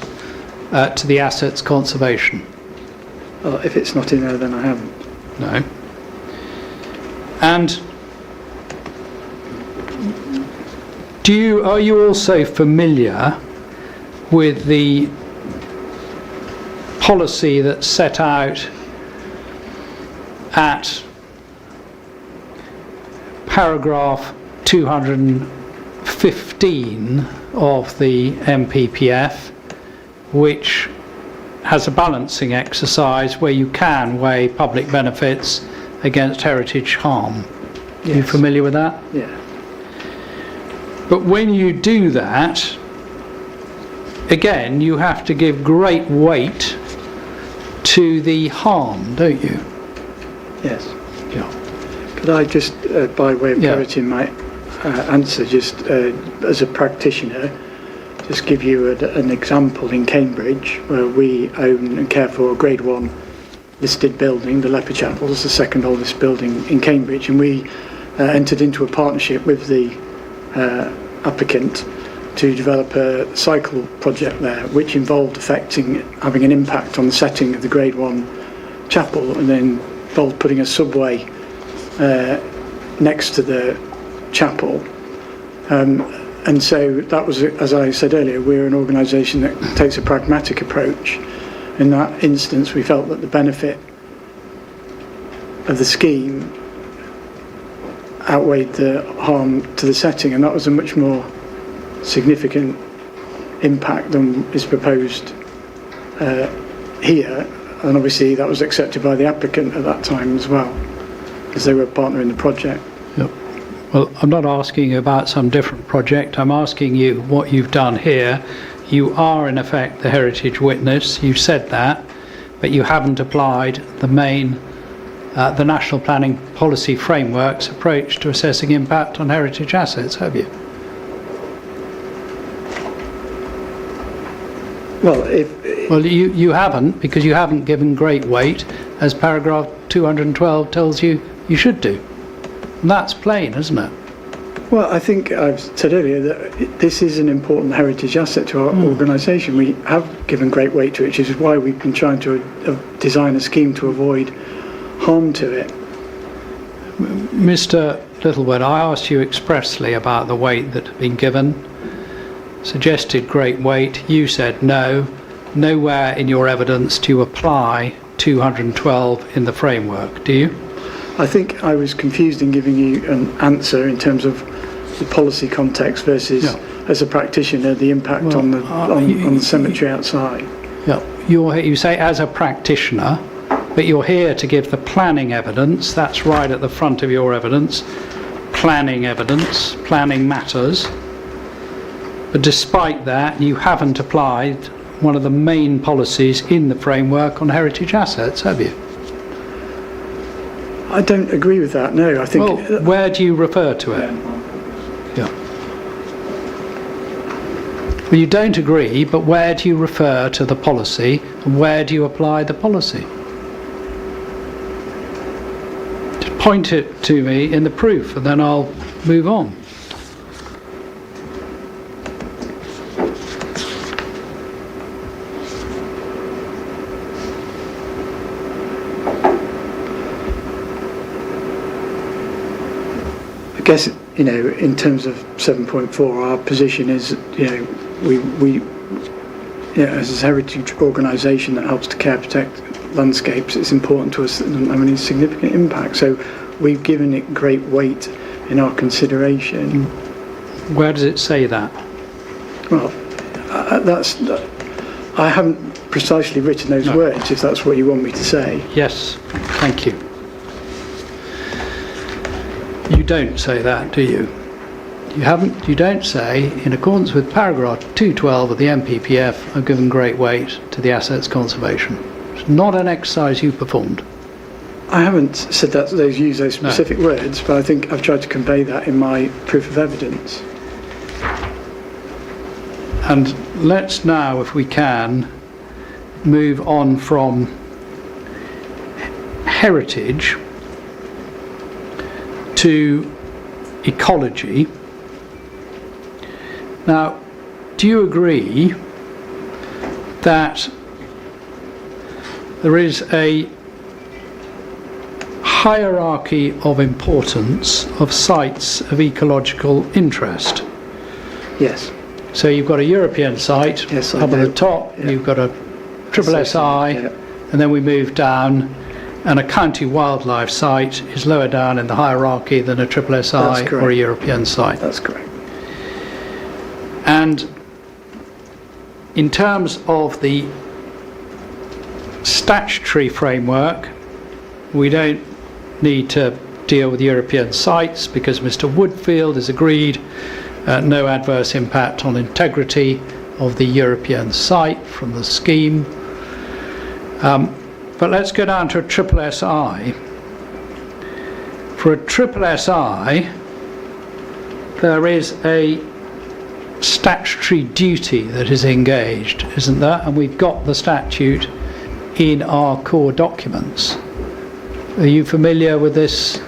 to the asset's conservation? Well, if it's not in there, then I haven't. No. And are you also familiar with the policy that's set out at paragraph 215 of the MPPF, which has a balancing exercise where you can weigh public benefits against heritage harm? Yes. Are you familiar with that? Yeah. But when you do that, again, you have to give great weight to the harm, don't you? Yes. Yeah. Could I just, by way of Yeah. clarity in my answer, just as a practitioner, just give you an example in Cambridge where we own and care for a Grade 1 listed building, the Leper Chapel, is the second oldest building in Cambridge, and we entered into a partnership with the applicant to develop a cycle project there, which involved having an impact on the setting of the Grade 1 chapel, and then involved putting a subway next to the chapel. And so that was, as I said earlier, we're an organisation that takes a pragmatic approach. In that instance, we felt that the benefit of the scheme outweighed the harm to the setting, and that was a much more significant impact than is proposed here. And obviously that was accepted by the applicant at that time as well, because they were a partner in the project. Yep. Well, I'm not asking you about some different project. I'm asking you what you've done here. You are, in effect, the heritage witness. You've said that, but you haven't applied the National Planning Policy Framework's approach to assessing impact on heritage assets, have you? Well, you haven't, because you haven't given great weight, as paragraph 212 tells you you should do. And that's plain, isn't it? Well, I think I've said earlier that this is an important heritage asset to our organisation. We have given great weight to it, which is why we've been trying to design a scheme to avoid harm to it. Mr. Littlewood, I asked you expressly about the weight that had been given, suggested great weight. You said no. Nowhere in your evidence do you apply 212 in the framework, do you? I think I was confused in giving you an answer in terms of the policy context versus, as a practitioner, the impact on the cemetery outside. Yeah, you say as a practitioner, but you're here to give the planning evidence. That's right at the front of your evidence. Planning evidence, planning matters. But despite that, you haven't applied one of the main policies in the framework on heritage assets, have you? I don't agree with that, no. I think... Well, where do you refer to it? Yeah. Well, you don't agree, but where do you refer to the policy, and where do you apply the policy? Just point it to me in the proof, and then I'll move on. I guess, in terms of 7.4, our position is, we as a heritage organisation that helps to care, protect landscapes, it's important to us that it doesn't have any significant impact. So we've given it great weight in our consideration. Where does it say that? Well, I haven't precisely written those words, if that's what you want me to say. Yes, thank you. You don't say that, do you? You don't say, in accordance with paragraph 212 of the MPPF, I've given great weight to the assets conservation. It's not an exercise you performed. I haven't said that use those specific words, but I think I've tried to convey that in my proof of evidence. And let's now, if we can, move on from heritage to ecology. Now, do you agree that there is a hierarchy of importance of sites of ecological interest? Yes. So you've got a European site up at the top, you've got a SSI, and then we move down, and a county wildlife site is lower down in the hierarchy than a SSI or a European site. That's correct. And in terms of the statutory framework, we don't need to deal with European sites because Mr. Woodfield has agreed no adverse impact on integrity of the European site from the scheme. But let's go down to a SSI. For a SSI, there is a statutory duty that is engaged, isn't there? And we've got the statute in our core documents. Are you familiar with this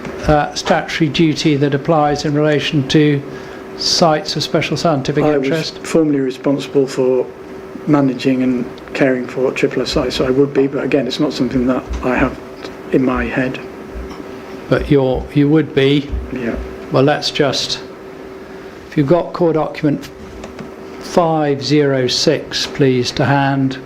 statutory duty that applies in relation to sites of special scientific interest? I was formerly responsible for managing and caring for SSI, so I would be, but again, it's not something that I have in my head. But you would be? Yeah. Well, let's just, if you've got core document 506, please, to hand.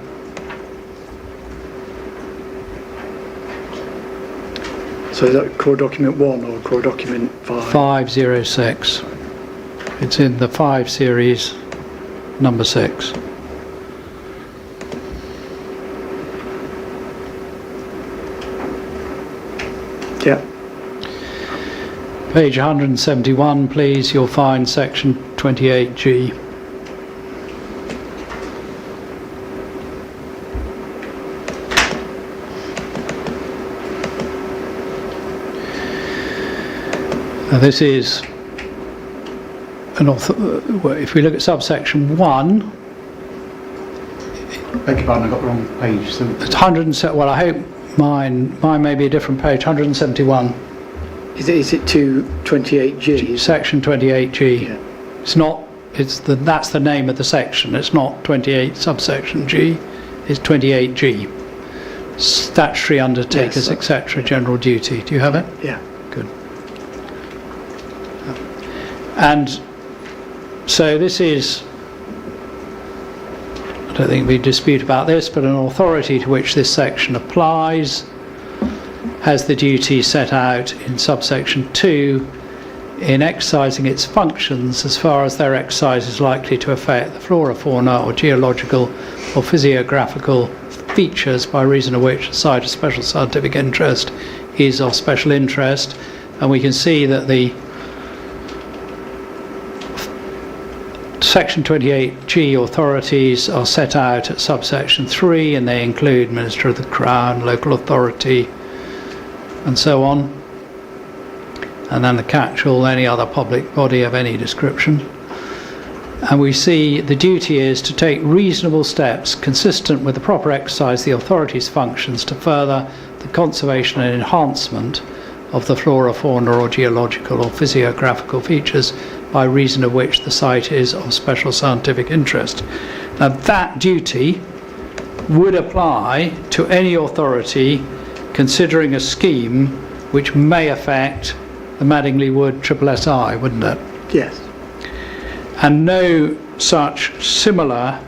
So is that core document 1 or core document 5? 506. It's in the 5 series, number 6. Yeah. Page 171, please, you'll find section 28G. Now this is if we look at subsection 1, Beg your pardon, I got the wrong page. So it's 107. Well, I hope mine may be a different page. 171. Is it 228G? Section 28G. Yeah. It's not. That's the name of the section. It's not 28 subsection G. It's 28G. Statutory undertakers, etc. General duty. Do you have it? Yeah. Good. And so this is, I don't think we dispute about this, but an authority to which this section applies has the duty set out in subsection 2 in exercising its functions as far as their exercise is likely to affect the flora, fauna or geological or physiographical features by reason of which a site of special scientific interest is of special interest. And we can see that the Section 28G authorities are set out at subsection 3, and they include Minister of the Crown, local authority, and so on. And then the catch-all, any other public body of any description. And we see the duty is to take reasonable steps consistent with the proper exercise of the authority's functions to further the conservation and enhancement of the flora, fauna or geological or physiographical features by reason of which the site is of special scientific interest. Now that duty would apply to any authority considering a scheme which may affect the Madingley Wood SSSI, wouldn't it? Yes. And no such similar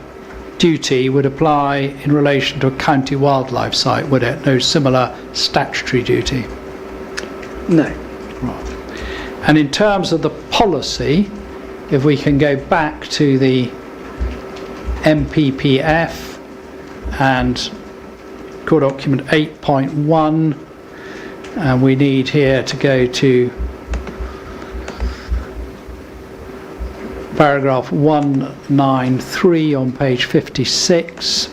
duty would apply in relation to a county wildlife site, would it? No similar statutory duty. No. Right. And in terms of the policy, if we can go back to the MPPF and core document 8.1, and we need here to go to paragraph 193 on page 56.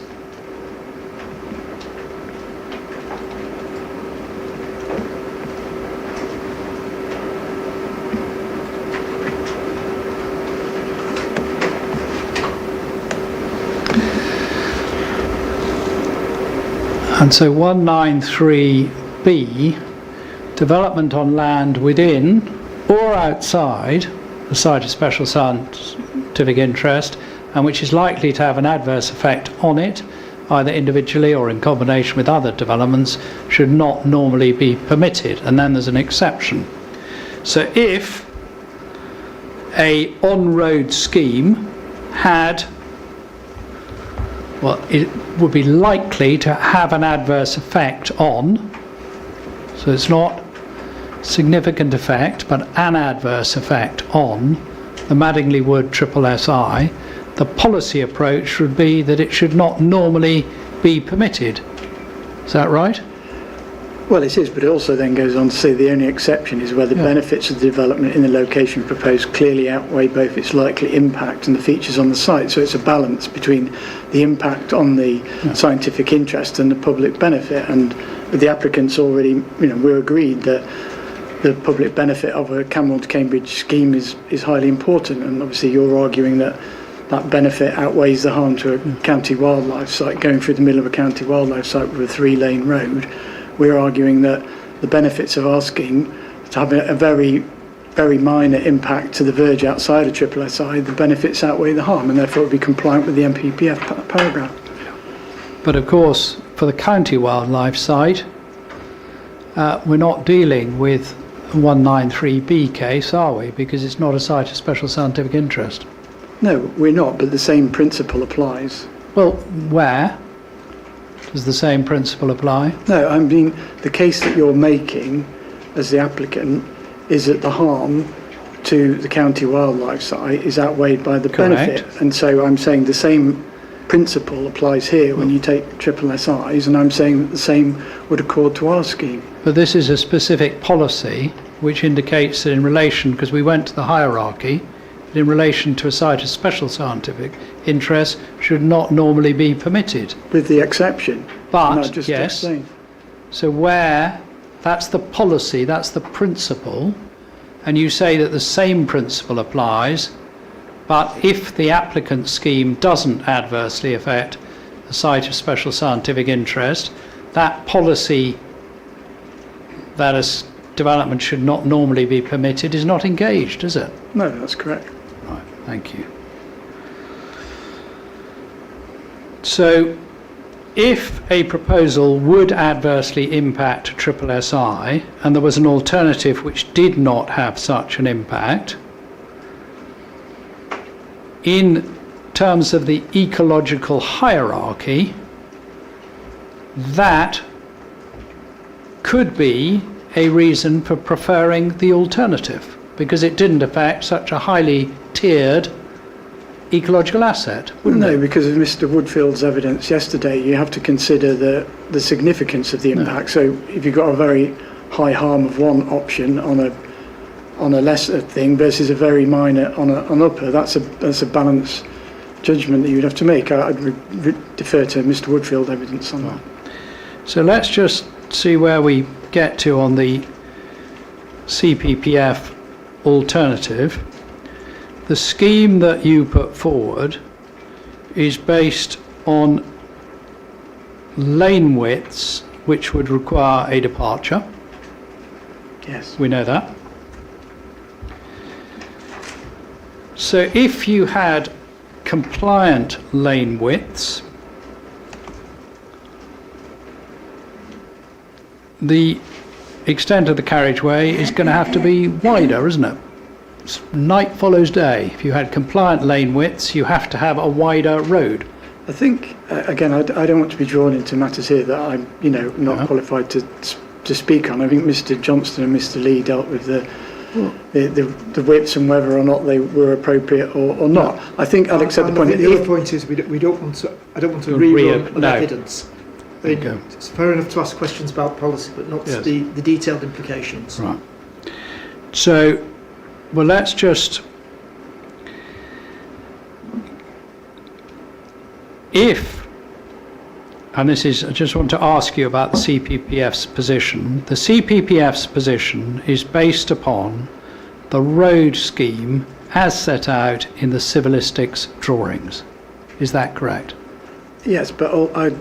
And so 193B, development on land within or outside the site of special scientific interest and which is likely to have an adverse effect on it, either individually or in combination with other developments, should not normally be permitted. And then there's an exception. So if a on-road scheme had, well, it would be likely to have an adverse effect on, so it's not significant effect, but an adverse effect on the Madingley Wood SSSI, the policy approach would be that it should not normally be permitted. Is that right? Well, it is, but it also then goes on to say the only exception is where the benefits of the development in the location proposed clearly outweigh both its likely impact and the features on the site. So it's a balance between the impact on the scientific interest and the public benefit. And the applicants already, we're agreed that the public benefit of a Cambourne to Cambridge scheme is highly important. And obviously you're arguing that that benefit outweighs the harm to a county wildlife site. Going through the middle of a county wildlife site with a 3-lane road, we're arguing that the benefits of our scheme to have a very, very minor impact to the verge outside of SSSI, the benefits outweigh the harm, and therefore it would be compliant with the MPPF paragraph. But of course, for the county wildlife site, we're not dealing with a 193B case, are we? Because it's not a site of special scientific interest. No, we're not, but the same principle applies. Well, where does the same principle apply? No, I mean, the case that you're making as the applicant is that the harm to the county wildlife site is outweighed by the benefit. And so I'm saying the same principle applies here when you take SSSIs, and I'm saying that the same would accord to our scheme. But this is a specific policy which indicates that in relation, because we went to the hierarchy, that in relation to a site of special scientific interest should not normally be permitted. With the exception. But, yes, so where, that's the policy, that's the principle, and you say that the same principle applies, but if the applicant's scheme doesn't adversely affect the site of special scientific interest, that policy that a development should not normally be permitted is not engaged, is it? No, that's correct. Right, thank you. So, if a proposal would adversely impact SSSI, and there was an alternative which did not have such an impact, in terms of the ecological hierarchy, that could be a reason for preferring the alternative, because it didn't affect such a highly tiered ecological asset, wouldn't it? No, because of Mr. Woodfield's evidence yesterday, you have to consider the significance of the impact. So if you've got a very high harm of one option on a on a lesser thing versus a very minor on an upper. That's a balance judgment that you'd have to make. I'd defer to Mr. Woodfield evidence on that. So let's just see where we get to on the CPPF alternative. The scheme that you put forward is based on lane widths which would require a departure. Yes. We know that. So if you had compliant lane widths, the extent of the carriageway is going to have to be wider, isn't it? Night follows day. If you had compliant lane widths, you have to have a wider road. I think, again, I don't want to be drawn into matters here that I'm, not qualified to speak on. I think Mr. Johnston and Mr. Lee dealt with the widths and whether or not they were appropriate or not. I think I'd accept the point. The other point is we don't want to. I don't want to rerun on evidence. I mean, it's fair enough to ask questions about policy, but not the detailed implications. Right. So, well, let's just. If, and this is, I just want to ask you about the CPPF's position. The CPPF's position is based upon the road scheme as set out in the civilistics drawings. Is that correct? Yes, but I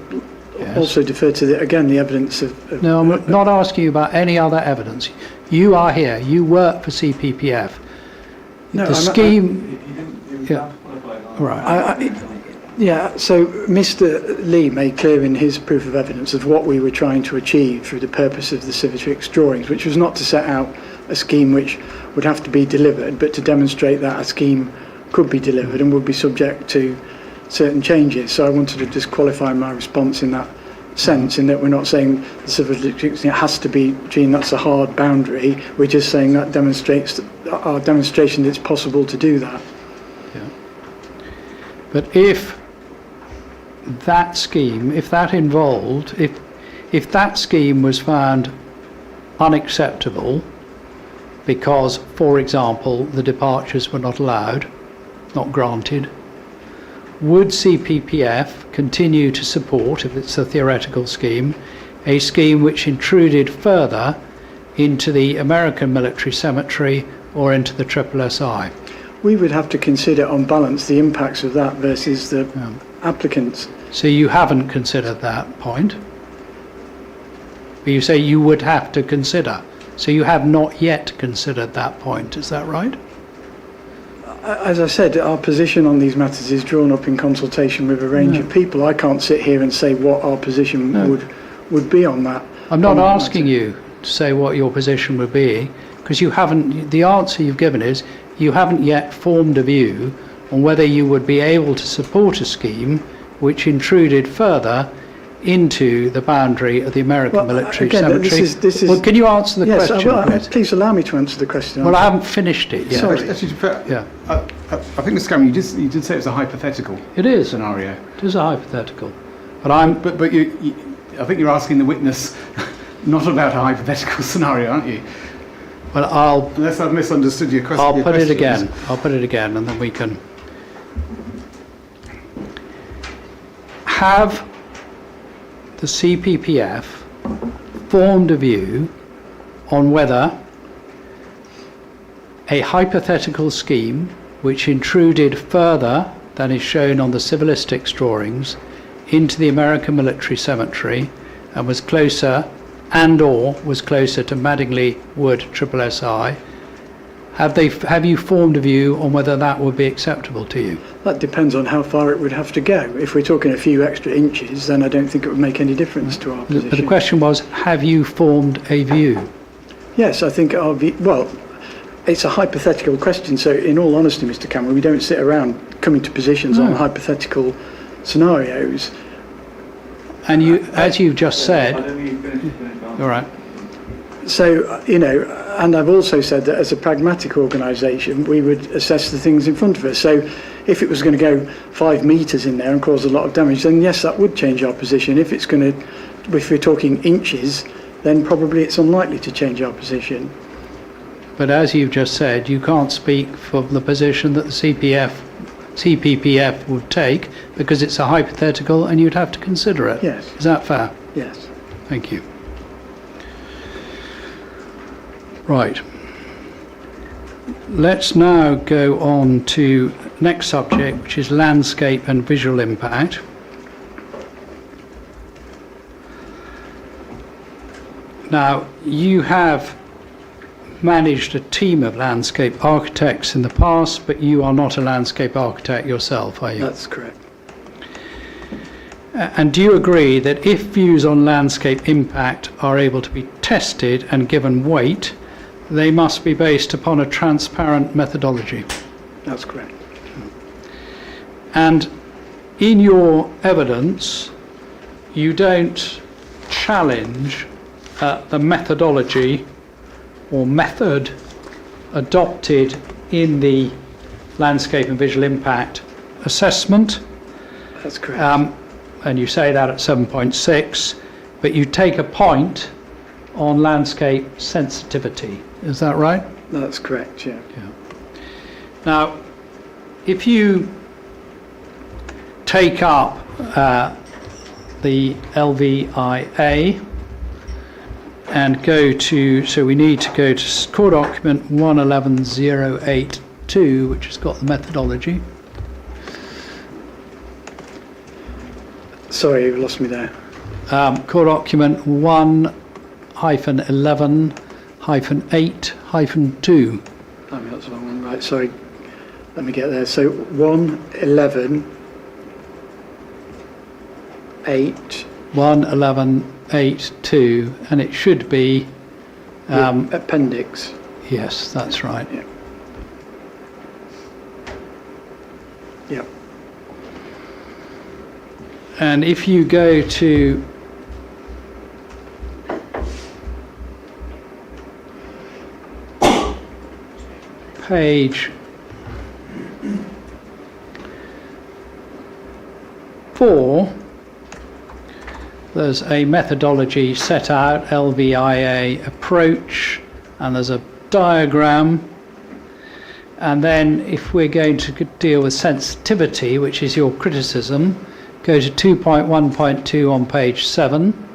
also defer to, the evidence of... No, I'm not asking you about any other evidence. You are here. You work for CPPF. No, the scheme... Right. So Mr. Lee made clear in his proof of evidence of what we were trying to achieve through the purpose of the Civitrix drawings, which was not to set out a scheme which would have to be delivered, but to demonstrate that a scheme could be delivered and would be subject to certain changes. So I wanted to just qualify my response in that sense, in that we're not saying the Civitrix has to be, Gene, that's a hard boundary. We're just saying that demonstrates our demonstration that it's possible to do that. Yeah. But if that scheme, if that involved, if that scheme was found unacceptable because, for example, the departures were not allowed, not granted, would CPPF continue to support, if it's a theoretical scheme, a scheme which intruded further into the American military cemetery or into the SSSI? We would have to consider on balance the impacts of that versus the applicants. So you haven't considered that point? But you say you would have to consider. So you have not yet considered that point, is that right? As I said, our position on these matters is drawn up in consultation with a range of people. I can't sit here and say what our position would be on that. I'm not asking you to say what your position would be, because you haven't, the answer you've given is you haven't yet formed a view on whether you would be able to support a scheme which intruded further into the boundary of the American military cemetery. This is, well, can you answer the question? Please allow me to answer the question. Well, I haven't finished it yet. Sorry. Actually, I think, Mr. Cameron, you did say it was a hypothetical. It is scenario. It is a hypothetical, but I think you're asking the witness not about a hypothetical scenario, aren't you? Well, unless I've misunderstood your question. I'll put it again, and then we can have the CPPF formed a view on whether a hypothetical scheme which intruded further than is shown on the civilistics drawings into the American military cemetery and was closer to Madingley Wood SSSI, have you formed a view on whether that would be acceptable to you? That depends on how far it would have to go. If we're talking a few extra inches, then I don't think it would make any difference to our position. But the question was, have you formed a view? Yes, I think our view, well, it's a hypothetical question, so in all honesty, Mr. Cameron, we don't sit around coming to positions on hypothetical scenarios. And you, as you've just said, all right. So, and I've also said that as a pragmatic organisation, we would assess the things in front of us. So if it was going to go 5 metres in there and cause a lot of damage, then yes, that would change our position. If we're talking inches, then probably it's unlikely to change our position. But as you've just said, you can't speak for the position that the CPPF would take because it's a hypothetical and you'd have to consider it. Yes. Is that fair? Yes. Thank you. Right. Let's now go on to next subject, which is landscape and visual impact. Now, you have managed a team of landscape architects in the past, but you are not a landscape architect yourself, are you? That's correct. And do you agree that if views on landscape impact are able to be tested and given weight, they must be based upon a transparent methodology? That's correct. And in your evidence, you don't challenge the methodology or method adopted in the landscape and visual impact assessment. That's correct. And you say that at 7.6, but you take a point on landscape sensitivity. Is that right? That's correct, yeah. Now, if you take up the LVIA and go to, so we need to go to core document 111082, which has got the methodology. Sorry, you lost me there. Core document 1-11-8-2. That's the wrong one. Right, sorry. Let me get there. So 1-11-8. 1-11-8-2, and it should be Appendix. yes, that's right. Yeah. Yeah. And if you go to page 4, there's a methodology set out, LVIA approach, and there's a diagram. And then if we're going to deal with sensitivity, which is your criticism, go to 2.1.2 on page 7.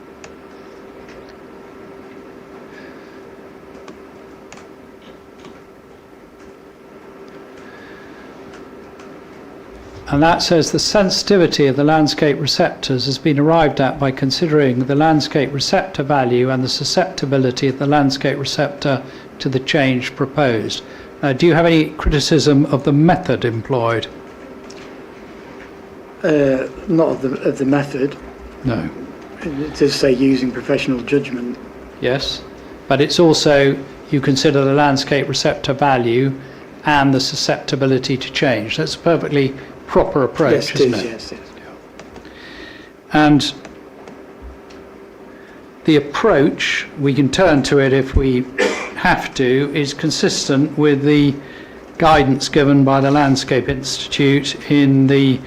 And that says the sensitivity of the landscape receptors has been arrived at by considering the landscape receptor value and the susceptibility of the landscape receptor to the change proposed. Do you have any criticism of the method employed? Not of the method. No. It does say using professional judgment. Yes, but it's also, you consider the landscape receptor value and the susceptibility to change. That's a perfectly proper approach, Yes, isn't it it? is, yes. And the approach, we can turn to it if we have to, is consistent with the guidance given by the Landscape Institute in the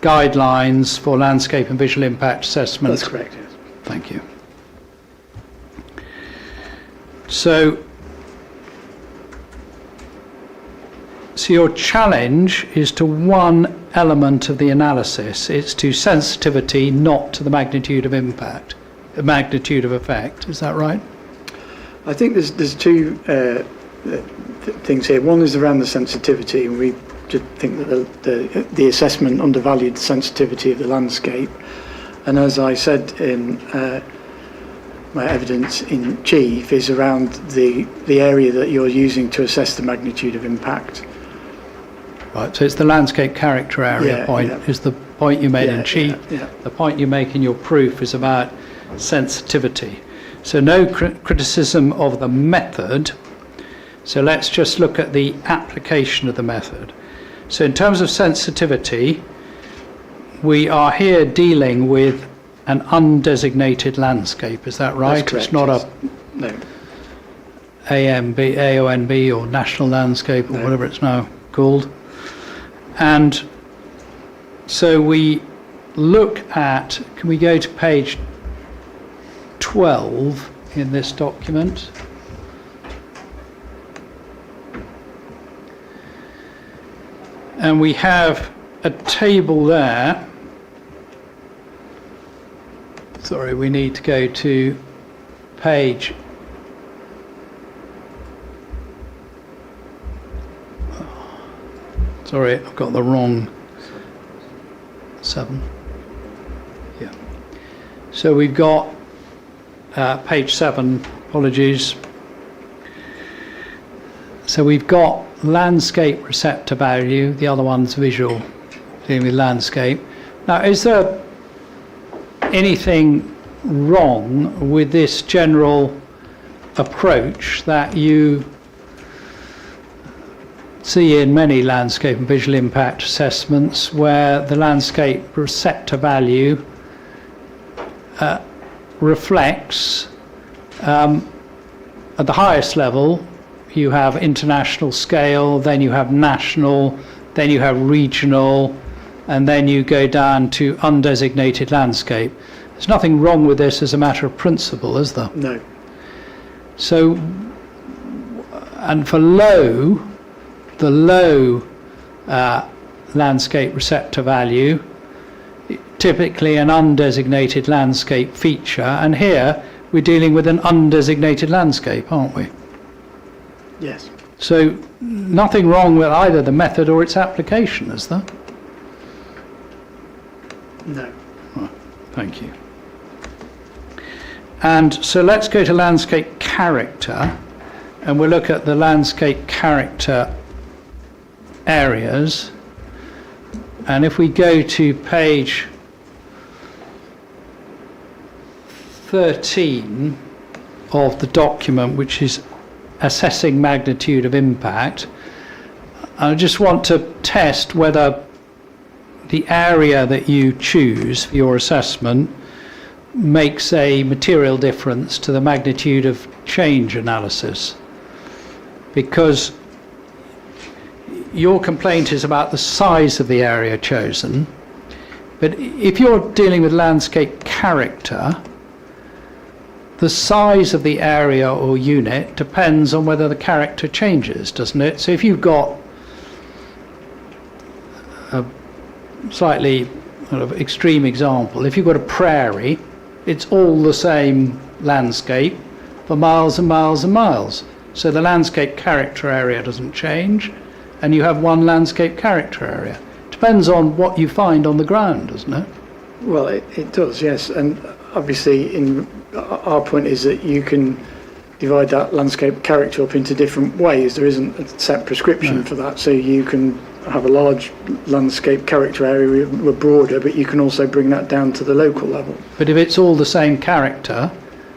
guidelines for landscape and visual impact assessment. That's correct, yes. Thank you. So your challenge is to one element of the analysis. It's to sensitivity, not to the magnitude of impact, the magnitude of effect. Is that right? I think there's two things here. One is around the sensitivity, and we just think that the assessment undervalued the sensitivity of the landscape. And as I said in my evidence in chief, is around the area that you're using to assess the magnitude of impact. Right, so it's the landscape character area point, is the point you made in chief. Yeah. The point you make in your proof is about sensitivity. So no criticism of the method. So let's just look at the application of the method. So in terms of sensitivity, we are here dealing with an undesignated landscape, is that right? That's correct, it's not yes. a No. AONB or national landscape or No. whatever it's now called. And so we look at, can we go to page 12 in this document? And we have a table there. Sorry, we need to go to page sorry, I've got the wrong 7. Yeah. So we've got page 7, apologies. So we've got landscape receptor value, the other one's visual, dealing with landscape. Now, is there anything wrong with this general approach that you see in many landscape and visual impact assessments, where the landscape receptor value reflects at the highest level you have international scale, then you have national, then you have regional, and then you go down to undesignated landscape. There's nothing wrong with this as a matter of principle, is there? No. So, and for the low landscape receptor value, typically an undesignated landscape feature, and here we're dealing with an undesignated landscape, aren't we? Yes. So nothing wrong with either the method or its application, is there? No. Right, thank you. And so let's go to landscape character, and we'll look at the landscape character areas. And if we go to page 13 of the document, which is assessing magnitude of impact, I just want to test whether the area that you choose for your assessment makes a material difference to the magnitude of change analysis, because your complaint is about the size of the area chosen, but if you're dealing with landscape character, the size of the area or unit depends on whether the character changes, doesn't it? So if you've got a slightly sort of extreme example, if you've got a prairie, it's all the same landscape for miles and miles and miles. So the landscape character area doesn't change, and you have one landscape character area. Depends on what you find on the ground, doesn't it? Well, it does, yes. And obviously, our point is that you can divide that landscape character up into different ways. There isn't a set prescription for that. So you can have a large landscape character area with broader, but you can also bring that down to the local level. But if it's all the same character,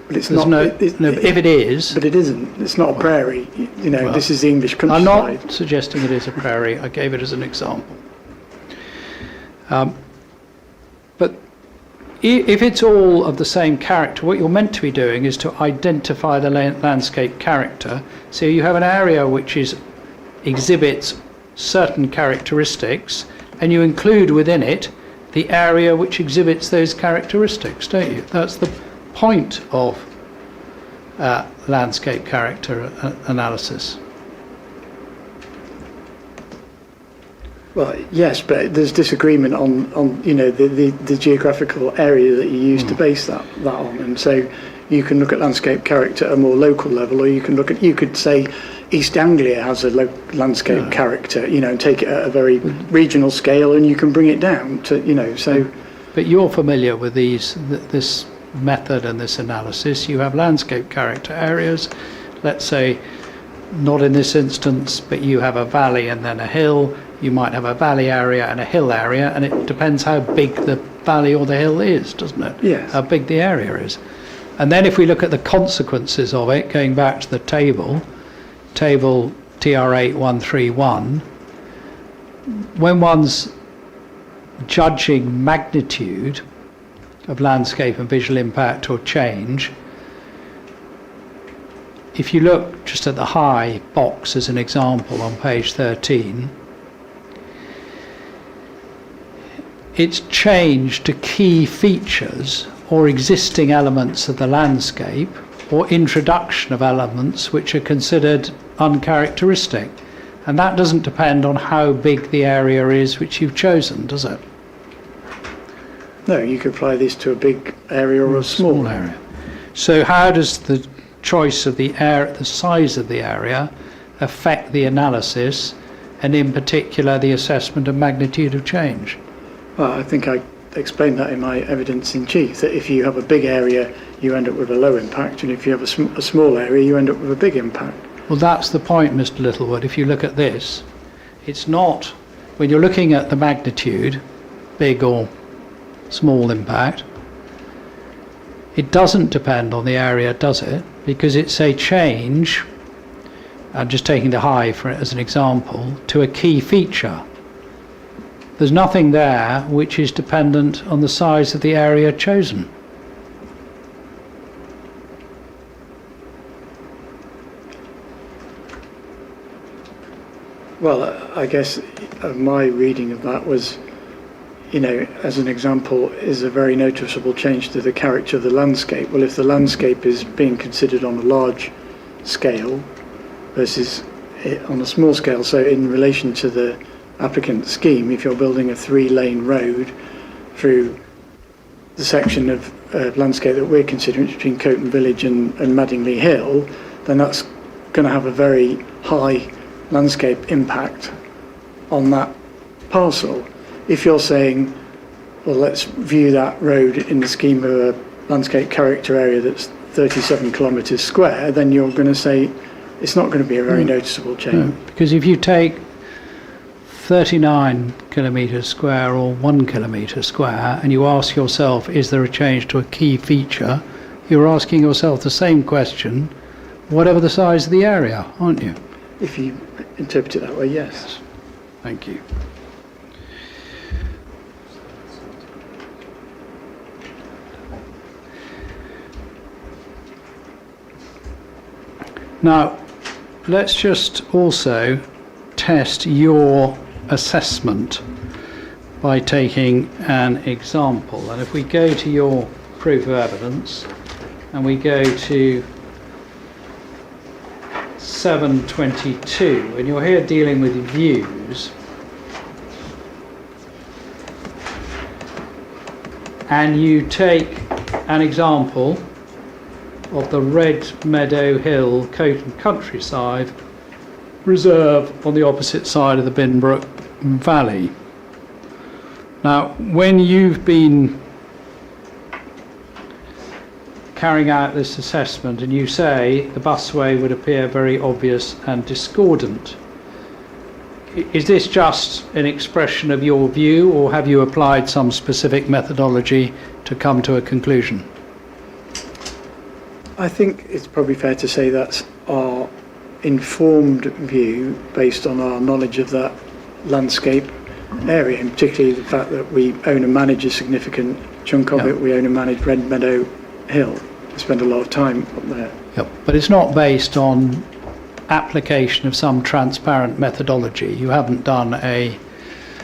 but it's there's not. If it is, but it isn't. It's not a prairie. You know, well, this is the English I'm countryside. not suggesting it is a prairie. I gave it as an example. But if it's all of the same character, what you're meant to be doing is to identify the landscape character. So you have an area which exhibits certain characteristics, and you include within it the area which exhibits those characteristics, don't you? That's the point of landscape character analysis. Well, yes, but there's disagreement on you know the geographical area that you use to base that on, and so you can look at landscape character at a more local level, or you could say East Anglia has a landscape character, you know, and take it at a very regional scale, and you can bring it down to, you know, so. But you're familiar with this method and this analysis. You have landscape character areas, let's say, not in this instance, but you have a valley and then a hill. You might have a valley area and a hill area, and it depends how big the valley or the hill is, doesn't it? Yes. How big the area is. And then if we look at the consequences of it, going back to the table TR8131, when one's judging magnitude of landscape and visual impact or change, if you look just at the high box as an example on page 13, it's changed to key features or existing elements of the landscape, or introduction of elements which are considered uncharacteristic. And that doesn't depend on how big the area is which you've chosen, does it? No, you could apply this to a big area or a small area. So how does the choice of the size of the area affect the analysis, and in particular the assessment of magnitude of change? Well, I think I explained that in my evidence in chief, that if you have a big area, you end up with a low impact, and if you have a small area, you end up with a big impact. Well, that's the point, Mr. Littlewood. If you look at this, it's not, when you're looking at the magnitude, big or small impact, it doesn't depend on the area, does it? Because it's a change, I'm just taking the high for it as an example, to a key feature. There's nothing there which is dependent on the size of the area chosen. Well, I guess my reading of that was, as an example, is a very noticeable change to the character of the landscape. Well, if the landscape is being considered on a large scale versus on a small scale, so in relation to the applicant scheme, if you're building a 3-lane road through the section of landscape that we're considering between Coton Village and Madingley Hill, then that's going to have a very high landscape impact on that parcel. If you're saying, well, let's view that road in the scheme of a landscape character area that's 37 kilometres square, then you're going to say it's not going to be a very noticeable change. No, because if you take 39 kilometres square or 1 kilometre square and you ask yourself, is there a change to a key feature, you're asking yourself the same question, whatever the size of the area, aren't you? If you interpret it that way, yes. Thank you. Now, let's just also test your assessment by taking an example. And if we go to your proof of evidence and we go to 722, and you're here dealing with views, and you take an example of the Red Meadow Hill Coton Countryside Reserve on the opposite side of the Binbrook Valley. Now, when you've been carrying out this assessment and you say the busway would appear very obvious and discordant, is this just an expression of your view, or have you applied some specific methodology to come to a conclusion? I think it's probably fair to say that's our informed view based on our knowledge of that landscape area, and particularly the fact that we own and manage a significant chunk of it. We own and manage Red Meadow Hill. I spend a lot of time up there. Yep. But it's not based on application of some transparent methodology. You haven't done a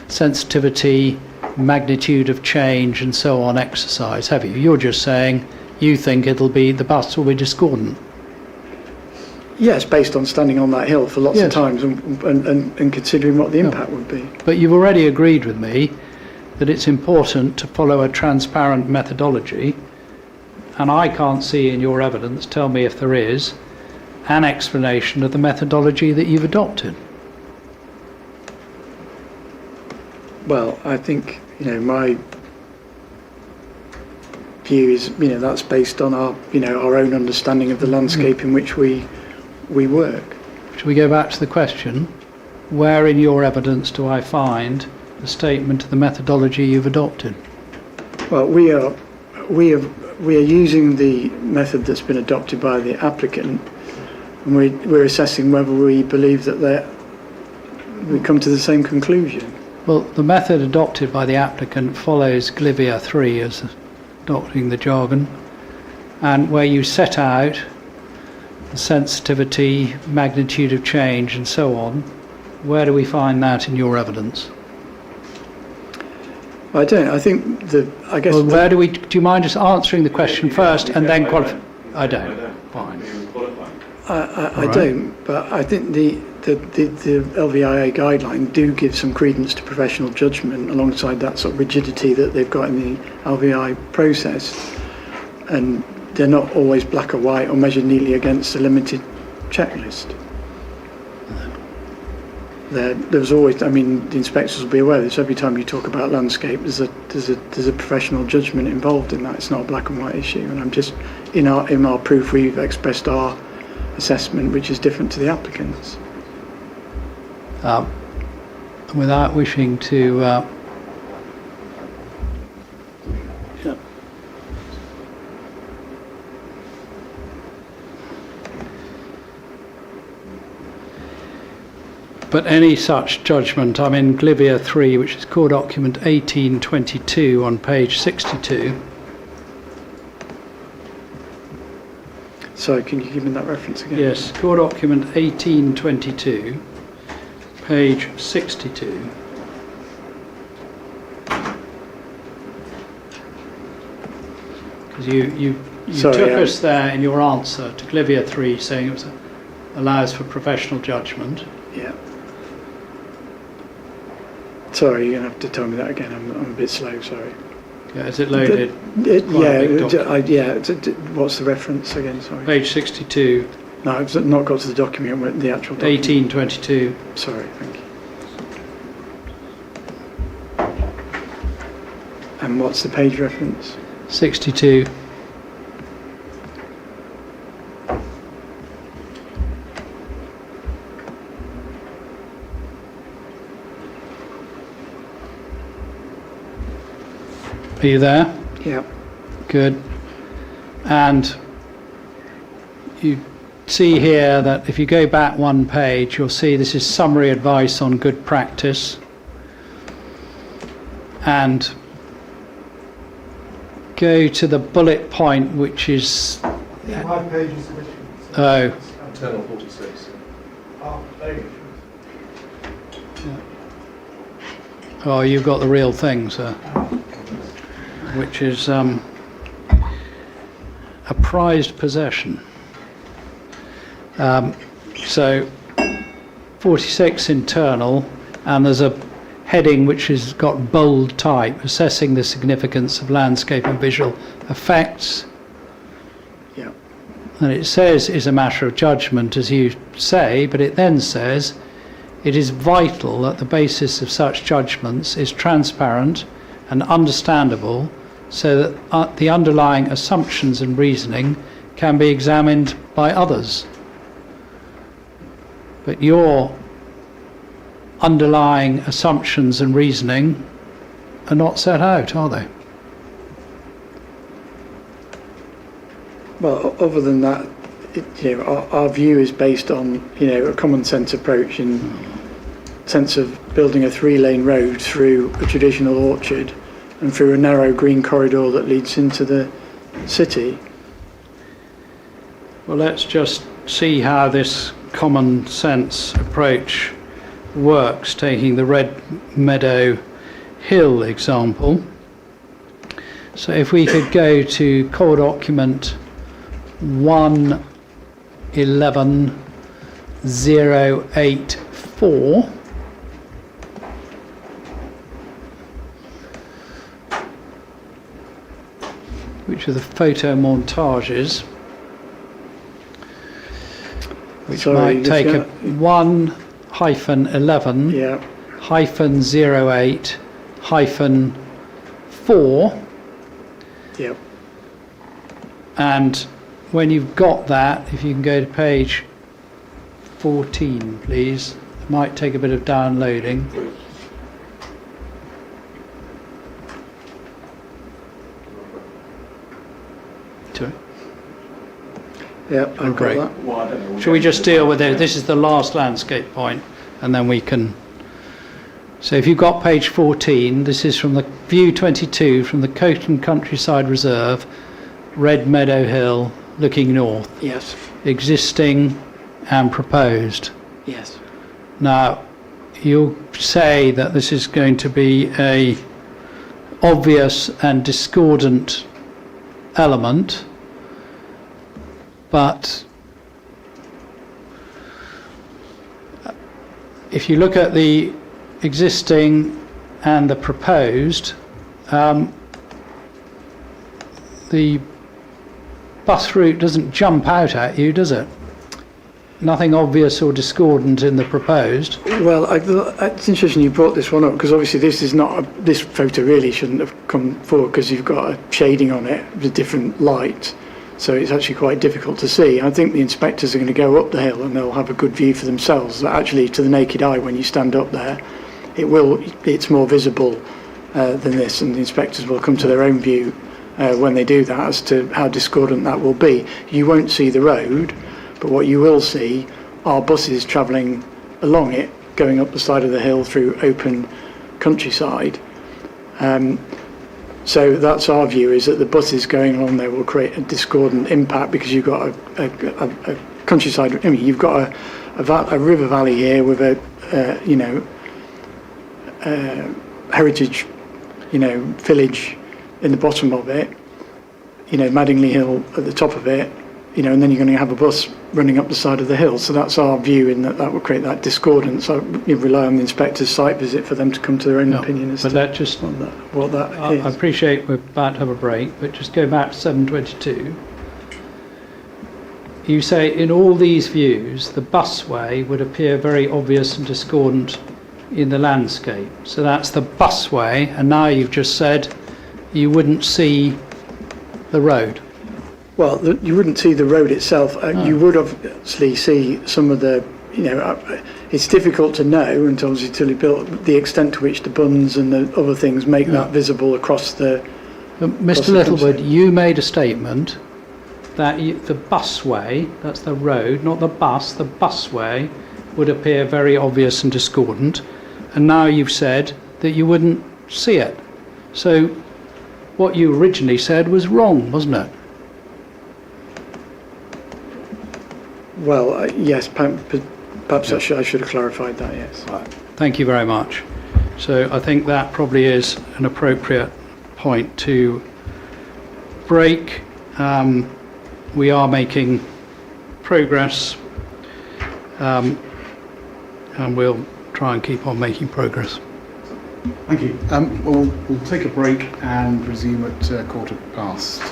sensitivity, magnitude of change and so on exercise, have you? You're just saying you think the bus will be discordant. Yes, based on standing on that hill for lots of times and considering what the impact would be. But you've already agreed with me that it's important to follow a transparent methodology, and I can't see in your evidence, tell me if there is, an explanation of the methodology that you've adopted. Well, I think, my view is, that's based on our, our own understanding of the landscape in which we work. Should we go back to the question, where in your evidence do I find the statement of the methodology you've adopted? Well, we are using the method that's been adopted by the applicant, and we're assessing whether we believe that we come to the same conclusion. Well, the method adopted by the applicant follows Glivia 3 as adopting the jargon, and where you set out the sensitivity, magnitude of change and so on. Where do we find that in your evidence? I don't. I think I guess. Well, where do you mind just answering the question first and then qualify? I don't. Fine. I don't, but I think the LVIA guideline do give some credence to professional judgment alongside that sort of rigidity that they've got in the LVI process, and they're not always black or white or measured neatly against a limited checklist. There's always, I mean, the inspectors will be aware of this. Every time you talk about landscape, there's a professional judgment involved in that. It's not a black and white issue. And I'm just in our proof, we've expressed our assessment, which is different to the applicants. Without wishing to but any such judgment, I'm in Glivia 3, which is core document 1822 on page 62. Sorry, can you give me that reference again? Yes, core document 1822, page 62. Because you Sorry, took us there in your answer to Glivia 3, saying it allows for professional judgment. Yeah. Sorry, you're going to have to tell me that again. I'm a bit slow, sorry. Yeah, is it loaded? What's the reference again, sorry? Page 62. No, I've not got to the document, the actual document. 1822. Sorry, thank you. And what's the page reference? 62. Are you there? Yeah. Good. And you see here that if you go back one page, you'll see this is summary advice on good practice. And go to the bullet point, which is... My page is Oh. Internal 46. Oh, there you go. Oh, you've got the real thing, sir. Which is a prized possession. So 46 internal, and there's a heading which has got bold type, assessing the significance of landscape and visual effects. Yeah. And it says is a matter of judgment, as you say, but it then says it is vital that the basis of such judgments is transparent and understandable, so that the underlying assumptions and reasoning can be examined by others. But your underlying assumptions and reasoning are not set out, are they? Well, other than that, our view is based on, a common sense approach in sense of building a 3-lane road through a traditional orchard and through a narrow green corridor that leads into the city. Well, let's just see how this common sense approach works, taking the Red Meadow Hill example. So if we could go to core document 111084, which are the photo montages, which might take a 1-11-08-4. Yep. And when you've got that, if you can go to page 14, please. It might take a bit of downloading. Sorry. Yep, I've Great. got that. Shall we just deal with it? This is the last landscape point, and then we can... So if you've got page 14, this is from the view 22 from the Coton Countryside Reserve, Red Meadow Hill, looking north. Yes. Existing and proposed. Yes. Now, you'll say that this is going to be a obvious and discordant element, but if you look at the existing and the proposed, the bus route doesn't jump out at you, does it? Nothing obvious or discordant in the proposed. Well, it's interesting you brought this one up because obviously this is not this photo really shouldn't have come forward because you've got a shading on it with different light, so it's actually quite difficult to see. I think the inspectors are going to go up the hill and they'll have a good view for themselves. Actually, to the naked eye, when you stand up there, it's more visible than this, and the inspectors will come to their own view when they do that as to how discordant that will be. You won't see the road. But what you will see are buses travelling along it, going up the side of the hill through open countryside. So that's our view, is that the buses going along there will create a discordant impact because you've got a countryside. I mean, you've got a river valley here with a heritage, village in the bottom of it. Madingley Hill at the top of it. And then you're going to have a bus running up the side of the hill. So that's our view, in that will create that discordance. So you rely on the inspector's site visit for them to come to their own opinion as to what that is. I appreciate we're about to have a break, but just go back to 722. You say in all these views, the busway would appear very obvious and discordant in the landscape. So that's the busway, and now you've just said you wouldn't see the road. Well, you wouldn't see the road itself. You would obviously see some of the, it's difficult to know until you built the extent to which the bunds and the other things make that visible across the... Mr. Littlewood, you made a statement that the busway, that's the road, not the bus, the busway would appear very obvious and discordant, and now you've said that you wouldn't see it. So what you originally said was wrong, wasn't it? Well, yes, perhaps I should have clarified that, yes. Right. Thank you very much. So I think that probably is an appropriate point to break. We are making progress, and we'll try and keep on making progress. Thank you. We'll take a break and resume at 1:15.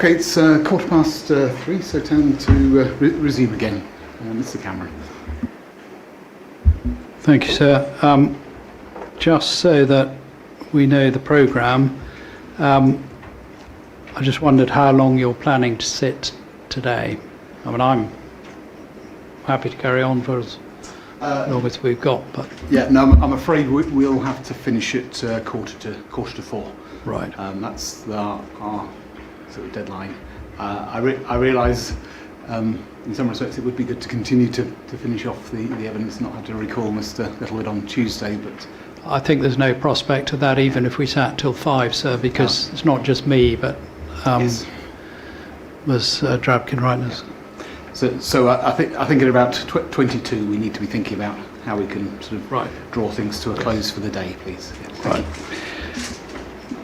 Okay, it's 3:15, so time to resume again. Mr. Cameron. Thank you, sir. Just so that we know the programme, I just wondered how long you're planning to sit today. I mean, I'm happy to carry on for as long as we've got, but Yeah, no, I'm afraid we'll have to finish at quarter to 4. right. That's our sort of deadline. I realise, in some respects, it would be good to continue to finish off the evidence, not have to recall Mr. Littlewood on Tuesday, but I think there's no prospect of that even if we sat till 5, sir, because it's not just me, but yes. there's Drabkin rightness. So I think at about 22 we need to be thinking about how we can sort of Right. draw things to a close for the day, please. Yeah, thank Right.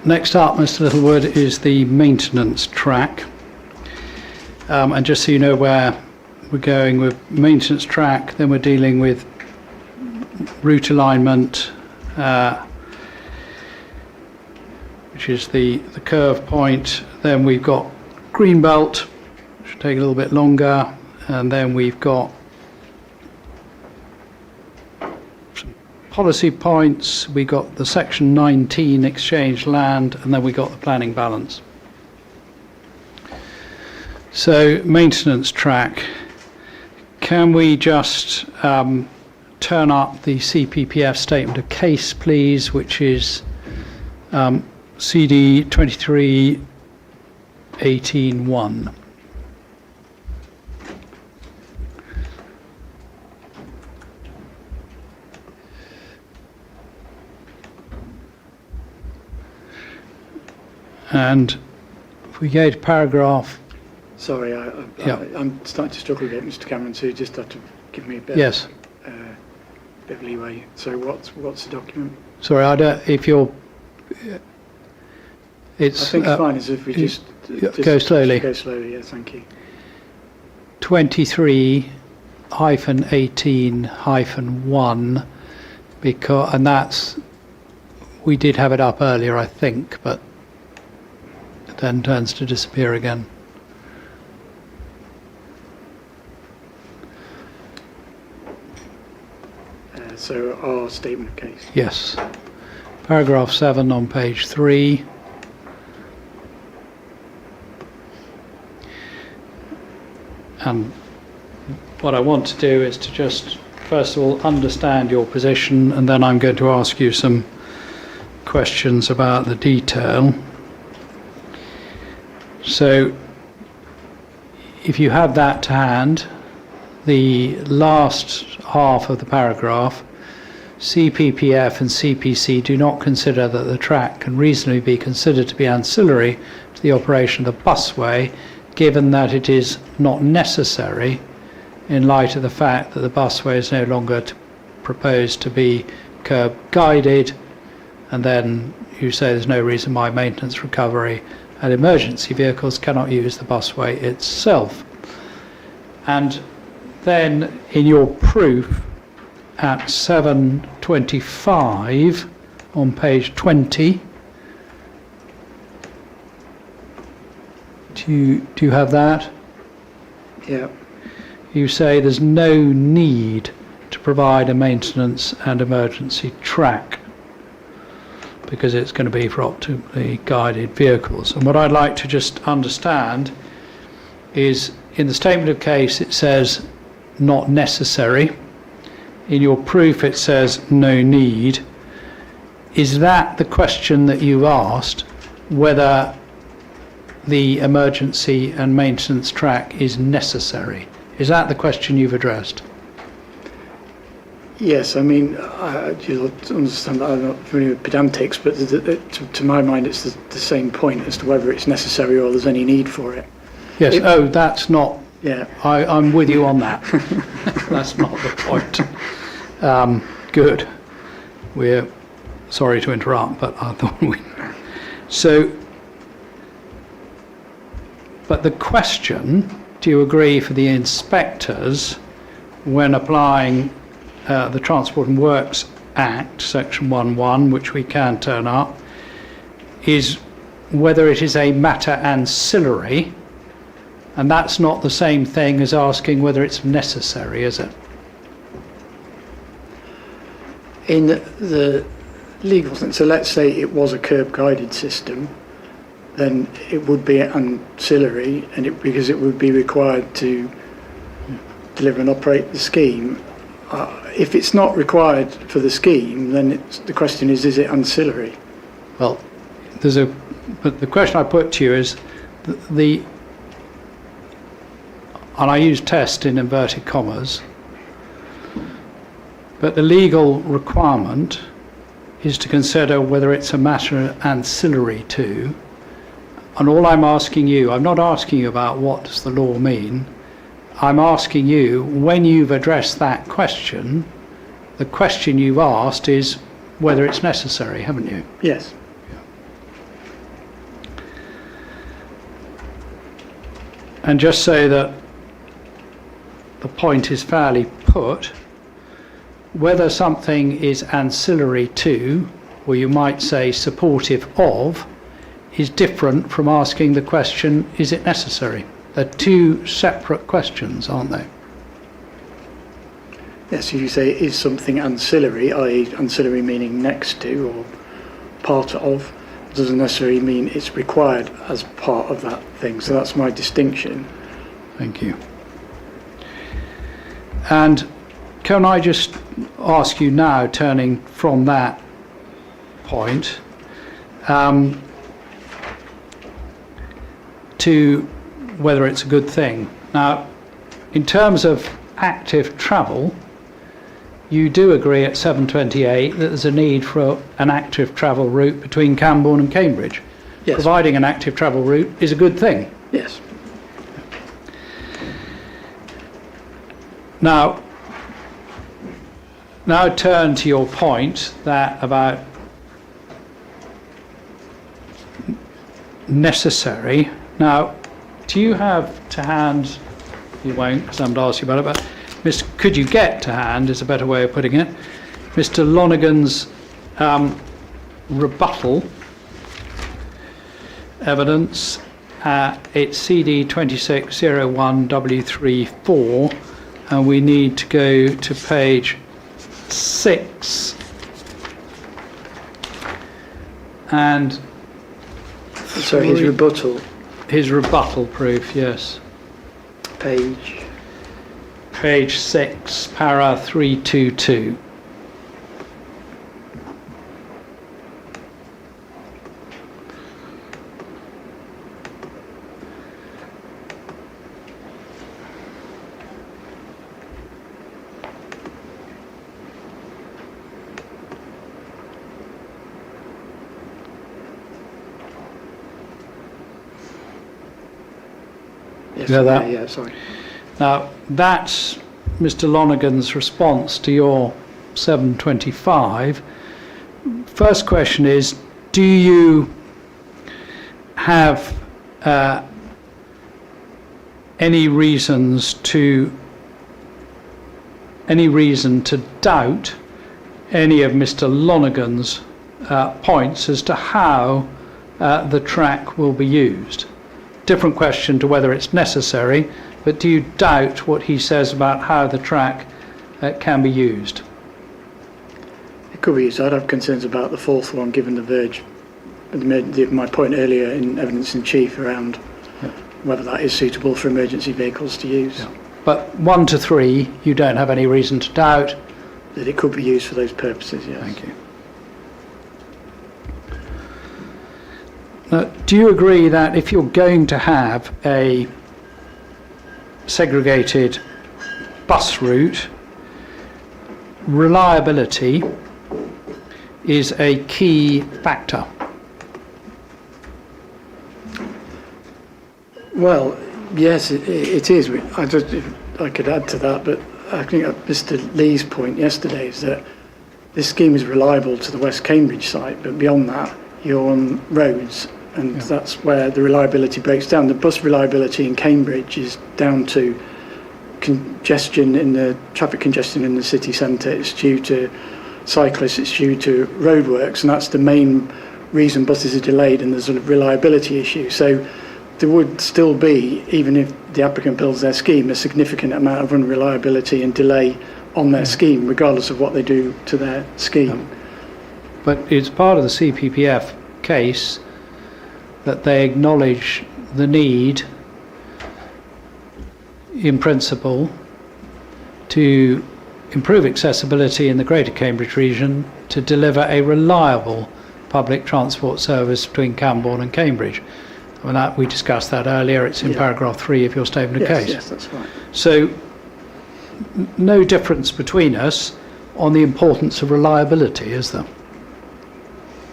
Next up, Mr. Littlewood, is the maintenance track. And just so you know where we're going with maintenance track, then we're dealing with route alignment, which is the curve point. Then we've got green belt, which will take a little bit longer, and then we've got some policy points. We got the section 19 exchange land, and then we got the planning balance. So maintenance track, can we just turn up the CPPF statement of case, please, which is CD 23-18-1. And if we go to paragraph, Sorry, Yeah. I'm starting to struggle a bit, Mr. Cameron, so you just have to give me a bit, yes, bit of leeway. So what's the document? sorry, I don't, if you're, I it's think it's fine as if we just go slowly. Go slowly, yeah, thank you. 23-18-1, because, and that's, we did have it up earlier, I think, but it then turns to disappear again. So our statement of case. Yes. Paragraph 7 on page 3. And what I want to do is to just, first of all, understand your position, and then I'm going to ask you some questions about the detail. So, if you have that to hand, the last half of the paragraph, CPPF and CPC do not consider that the track can reasonably be considered to be ancillary to the operation of the busway, given that it is not necessary in light of the fact that the busway is no longer proposed to be curb guided, and then you say there's no reason why maintenance, recovery and emergency vehicles cannot use the busway itself. And then in your proof at 7:25 on page 20, do you have that? Yeah. You say there's no need to provide a maintenance and emergency track because it's going to be for optimally guided vehicles. And what I'd like to just understand is, in the statement of case it says not necessary. In your proof it says no need. Is that the question that you asked, whether the emergency and maintenance track is necessary? Is that the question you've addressed? Yes, I mean, you'll understand that I'm not familiar with pedantics, but to my mind it's the same point as to whether it's necessary or there's any need for it. Yes, that's not, Yeah. I'm with you on that. That's not the point. Good. We're sorry to interrupt, but I thought we... So, but the question, do you agree for the inspectors when applying the Transport and Works Act, section 1.1, which we can turn up, is whether it is a matter ancillary, and that's not the same thing as asking whether it's necessary, is it? In the legal sense, so let's say it was a curb guided system, then it would be ancillary, and because it would be required to deliver and operate the scheme. If it's not required for the scheme, then the question is it ancillary? Well, but the question I put to you is and I use test in inverted commas, but the legal requirement is to consider whether it's a matter ancillary to, and all I'm asking you, I'm not asking you about what does the law mean, I'm asking you, when you've addressed that question, the question you've asked is whether it's necessary, haven't you? Yes. And just so that the point is fairly put, whether something is ancillary to, or you might say supportive of, is different from asking the question, is it necessary? They're two separate questions, aren't they? Yes, if you say is something ancillary, i.e. ancillary meaning next to or part of, doesn't necessarily mean it's required as part of that thing. So that's my distinction. Thank you. And can I just ask you now, turning from that point, to whether it's a good thing. Now, in terms of active travel, you do agree at 728 that there's a need for an active travel route between Cambourne and Cambridge. Yes. Providing an active travel route is a good thing. Yes. Now turn to your point that about necessary. Now, do you have to hand, you won't because I'm going to ask you about it, but could you get to hand is a better way of putting it, Mr. Lonergan's rebuttal evidence, it's CD 2601W34, and we need to go to page 6 and So his rebuttal. His rebuttal proof, yes. Page 6, para 322. Yes, You know that? Yeah, sorry. Now, that's Mr. Lonergan's response to your 725. First question is, do you have any reason to doubt any of Mr. Lonergan's points as to how the track will be used? Different question to whether it's necessary, but do you doubt what he says about how the track can be used? It could be used. I'd have concerns about the fourth one, given the verge. My point earlier in evidence in chief around whether that is suitable for emergency vehicles to use. Yeah. But 1 to 3, you don't have any reason to doubt That it could be used for those purposes, yes. Thank you. Now, do you agree that if you're going to have a segregated bus route, reliability is a key factor? Well, yes, it is. I could add to that, but I think Mr. Lee's point yesterday is that this scheme is reliable to the West Cambridge site, but beyond that, you're on roads, and that's where the reliability breaks down. The bus reliability in Cambridge is down to traffic congestion in the city centre. It's due to cyclists, it's due to roadworks, and that's the main reason buses are delayed and there's a reliability issue. So there would still be, even if the applicant builds their scheme, a significant amount of unreliability and delay on their scheme, regardless of what they do to their scheme. But it's part of the CPPF case that they acknowledge the need, in principle, to improve accessibility in the Greater Cambridge region to deliver a reliable public transport service between Cambourne and Cambridge. I mean, we discussed that earlier. It's in paragraph 3 of your statement of case. Yes, that's right. So, no difference between us on the importance of reliability, is there?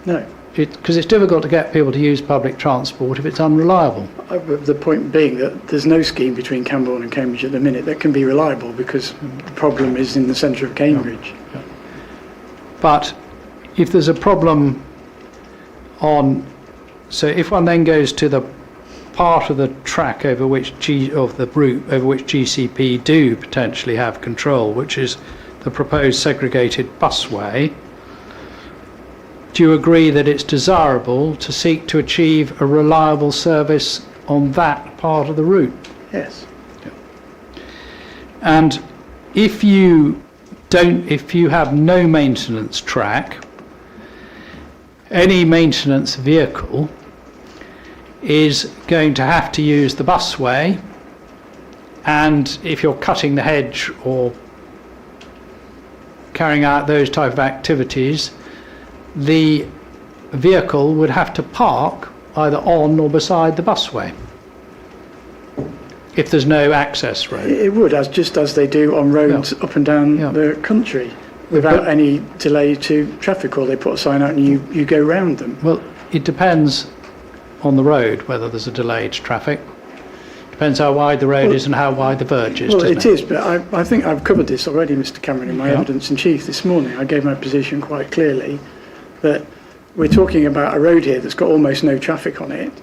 No. Because it's difficult to get people to use public transport if it's unreliable. The point being that there's no scheme between Cambourne and Cambridge at the minute that can be reliable because the problem is in the centre of Cambridge. But if there's a problem so if one then goes to the part of the track over which of the route over which GCP do potentially have control, which is the proposed segregated busway, do you agree that it's desirable to seek to achieve a reliable service on that part of the route? Yes. And if you have no maintenance track, any maintenance vehicle is going to have to use the busway, and if you're cutting the hedge or carrying out those type of activities, the vehicle would have to park either on or beside the busway if there's no access road. It would, just as they do on roads up and down the country, without any delay to traffic, or they put a sign out and you go round them. Well, it depends on the road whether there's a delay to traffic. Depends how wide the road is and how wide the verge is. Well, it is, but I think I've covered this already, Mr. Cameron, in my evidence in chief this morning. I gave my position quite clearly that we're talking about a road here that's got almost no traffic on it,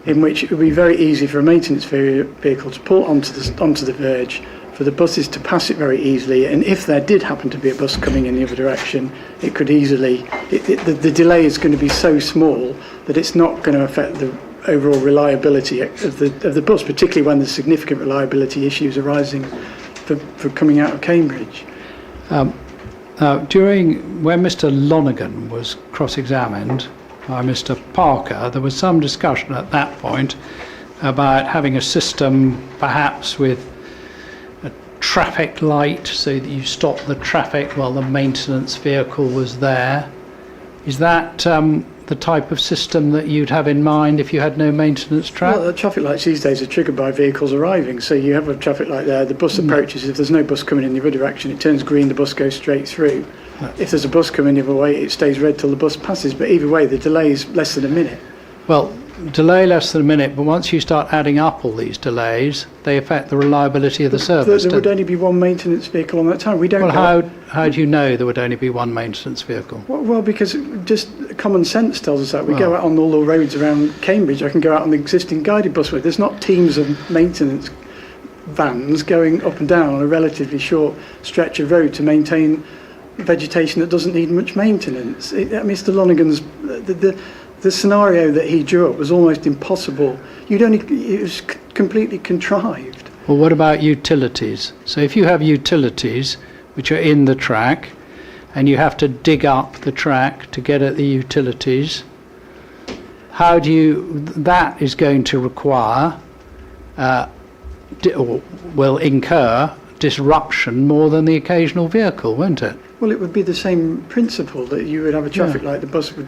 in which it would be very easy for a maintenance vehicle to pull onto the verge, for the buses to pass it very easily, and if there did happen to be a bus coming in the other direction, it could easily, the delay is going to be so small that it's not going to affect the overall reliability of the bus, particularly when there's significant reliability issues arising for coming out of Cambridge. When Mr. Lonergan was cross-examined by Mr. Parker, there was some discussion at that point about having a system perhaps with a traffic light so that you stop the traffic while the maintenance vehicle was there. Is that the type of system that you'd have in mind if you had no maintenance track? Well, the traffic lights these days are triggered by vehicles arriving, so you have a traffic light there, the bus approaches, if there's no bus coming in the other direction, it turns green, the bus goes straight through. If there's a bus coming the other way, it stays red till the bus passes, but either way the delay is less than a minute. Well, delay less than a minute, but once you start adding up all these delays, they affect the reliability of the service. There would only be one maintenance vehicle on that time. We don't. Well, how do you know there would only be one maintenance vehicle? Well, because just common sense tells us that. We go out on all the roads around Cambridge. I can go out on the existing guided busway. There's not teams of maintenance vans going up and down on a relatively short stretch of road to maintain vegetation that doesn't need much maintenance. Mr. Lonergan's the scenario that he drew up was almost impossible. It was completely contrived. Well, what about utilities? So if you have utilities which are in the track and you have to dig up the track to get at the utilities, that is going to require or will incur disruption more than the occasional vehicle, won't it? Well, it would be the same principle that you would have a traffic light, the bus would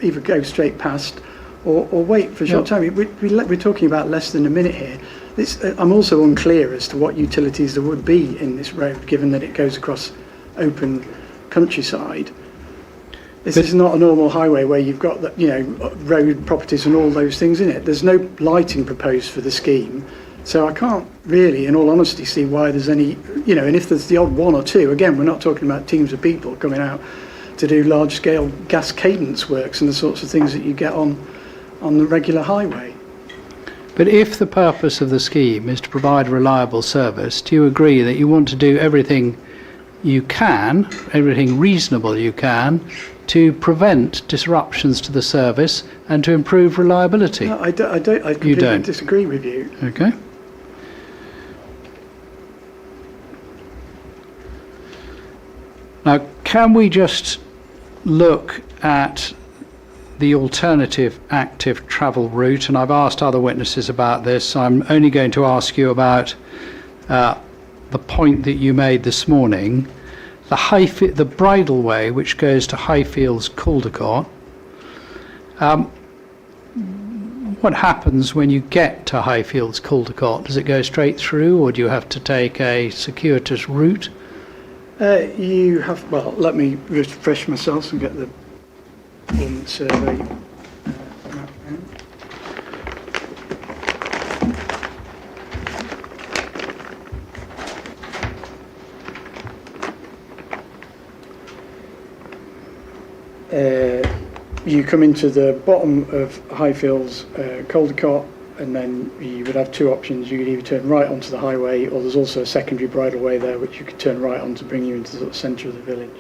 either go straight past or wait for a short time. We're talking about less than a minute here. I'm also unclear as to what utilities there would be in this road, given that it goes across open countryside. This is not a normal highway where you've got road properties and all those things in it. There's no lighting proposed for the scheme. So I can't really, in all honesty, see why there's any, and if there's the odd one or two, again, we're not talking about teams of people coming out to do large-scale gas cadence works and the sorts of things that you get on the regular highway. But if the purpose of the scheme is to provide reliable service, do you agree that you want to do everything you can, everything reasonable you can, to prevent disruptions to the service and to improve reliability. No, I completely don't. disagree with you. Okay. Now, can we just look at the alternative active travel route? And I've asked other witnesses about this. I'm only going to ask you about the point that you made this morning. The bridleway, which goes to Highfields Caldecott. What happens when you get to Highfields Caldecott? Does it go straight through, or do you have to take a circuitous route? You have, well, let me refresh myself and get the survey. You come into the bottom of Highfields Caldecott, and then you would have two options. You could either turn right onto the highway, or there's also a secondary bridleway there which you could turn right on to bring you into the sort of centre of the village.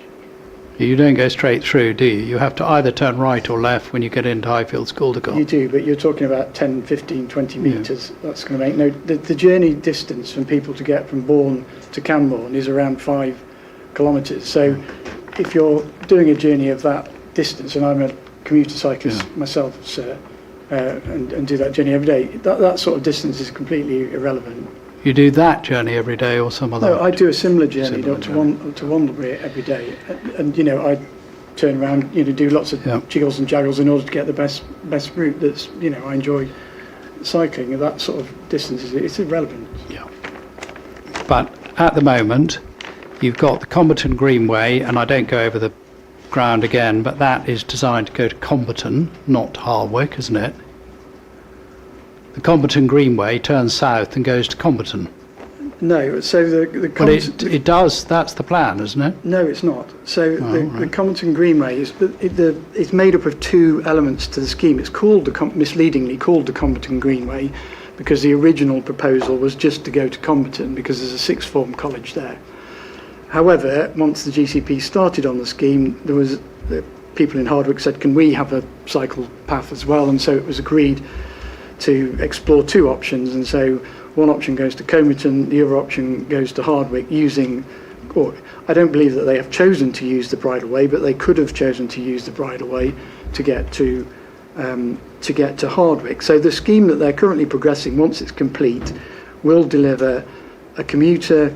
You don't go straight through, do you? You have to either turn right or left when you get into Highfields Caldecott. You do, but you're talking about 10, 15, 20 metres. Yeah. That's going to make no... The journey distance from people to get from Bourne to Cambourne is around 5 kilometres. So if you're doing a journey of that distance, and I'm a commuter cyclist myself, sir, and do that journey every day, that sort of distance is completely irrelevant. You do that journey every day or some other? No, I do a similar journey to Wandlebury every day, and I turn around, do lots of jiggles and jaggles in order to get the best route. That's I enjoy cycling, and that sort of distance it's irrelevant. Yeah. But at the moment, you've got the Cambourne Greenway, and I don't go over the ground again, but that is designed to go to Cambourne, not to Hardwick, isn't it? The Cambourne Greenway turns south and goes to Cambourne. No, so Well, it does. That's the plan, isn't it? No, it's not. So the Cambourne Greenway it's made up of two elements to the scheme. It's called misleadingly called the Cambourne Greenway because the original proposal was just to go to Cambourne because there's a sixth form college there. However, once the GCP started on the scheme, there was the people in Hardwick said, "Can we have a cycle path as well?" And so it was agreed to explore two options, and so one option goes to Cambourne, the other option goes to Hardwick I don't believe that they have chosen to use the bridleway, but they could have chosen to use the bridleway to get to Hardwick. So the scheme that they're currently progressing, once it's complete, will deliver a commuter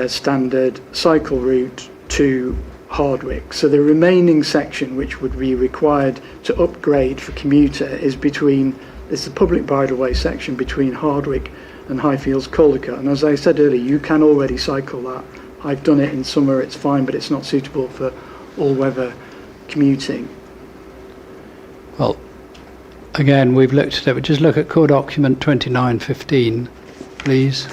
standard cycle route to Hardwick. So the remaining section which would be required to upgrade for commuter is the public bridleway section between Hardwick and Highfields Caldecott. And as I said earlier, you can already cycle that. I've done it in summer, it's fine, but it's not suitable for all weather commuting. Well, again, we've looked at it, but just look at core document 2915, please.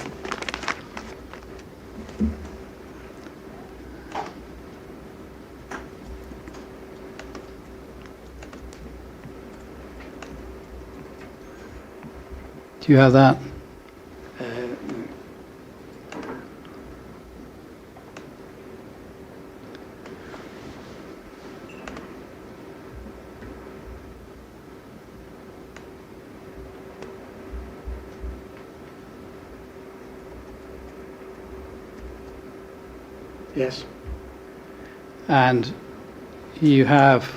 Do you have that? Yes. And you have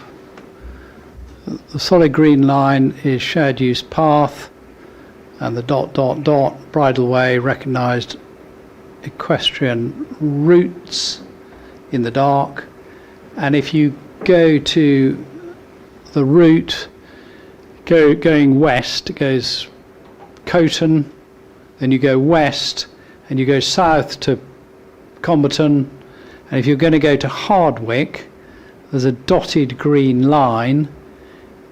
the solid green line is shared use path, and the ... bridleway recognised equestrian routes in the dark. And if you go to the route going west, it goes Coton, then you go west and you go south to Cambourne, and if you're going to go to Hardwick, there's a dotted green line,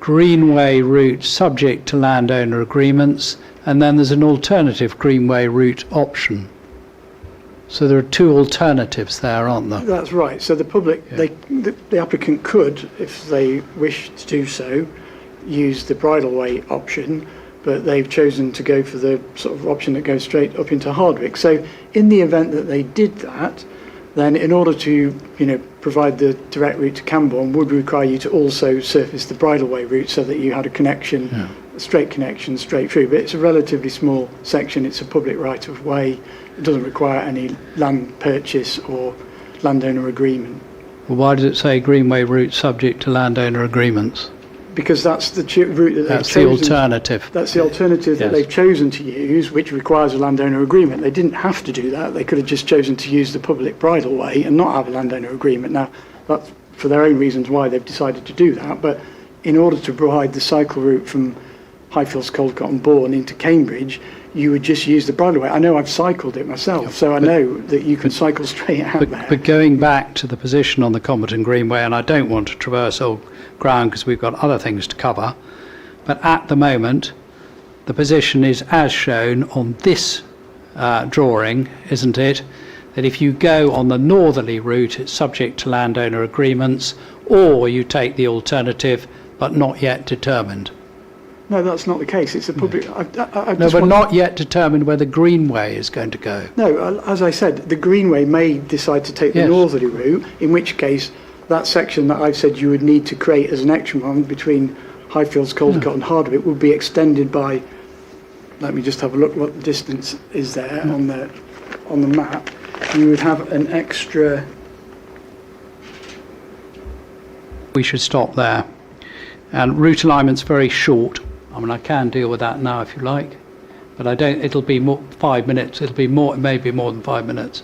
greenway route subject to landowner agreements, and then there's an alternative greenway route option. So there are two alternatives there, aren't there? That's right. So the public, the applicant could, if they wish to do so, use the bridleway option, but they've chosen to go for the sort of option that goes straight up into Hardwick. So in the event that they did that, then in order to, provide the direct route to Cambourne would require you to also surface the bridleway route so that you had a connection, a straight connection straight through. But it's a relatively small section. It's a public right of way. It doesn't require any land purchase or landowner agreement. Well, why does it say Greenway route subject to landowner agreements? Because that's the route that That's they've the chosen. alternative. That's the alternative that Yes. they've chosen to use, which requires a landowner agreement. They didn't have to do that. They could have just chosen to use the public bridleway and not have a landowner agreement. Now, that's for their own reasons why they've decided to do that. But in order to provide the cycle route from Highfields, Coldcott and Bourne into Cambridge, you would just use the bridleway. I know I've cycled it myself, so I know that you can cycle straight out there. But going back to the position on the Cambourne Greenway, and I don't want to traverse old ground because we've got other things to cover, but at the moment, the position is as shown on this drawing, isn't it? That if you go on the northerly route, it's subject to landowner agreements, or you take the alternative, but not yet determined. No, that's not the case. It's a public... I No, just but want- not yet determined where the Greenway is going to go. No, as I said, the Greenway may decide to take the Yes. northerly route, in which case that section that I've said you would need to create as an extra one between Highfields, Coldcott and Hardwick would be extended by, let me just have a look what the distance is there on the map. You would have an extra... We should stop there. And route alignment's very short. I mean, I can deal with that now if you like, but I don't. It'll be more 5 minutes. It'll be more. It may be more than 5 minutes.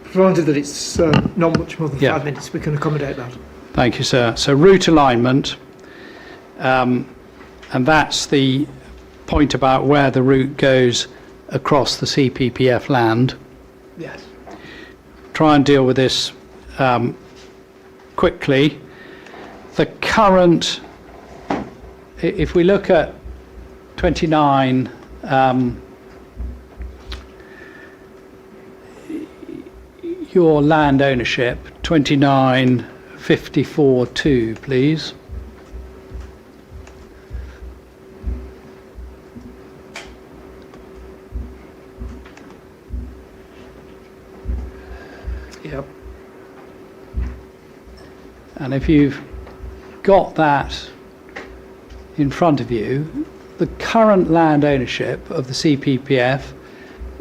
Provided that it's not much more than Yeah. 5 minutes, we can accommodate that. Thank you, sir. So route alignment, and that's the point about where the route goes across the CPPF land. Yes. Try and deal with this quickly. The current, if we look at 29, your land ownership, 2954.2, please. Yep. And if you've got that in front of you, the current land ownership of the CPPF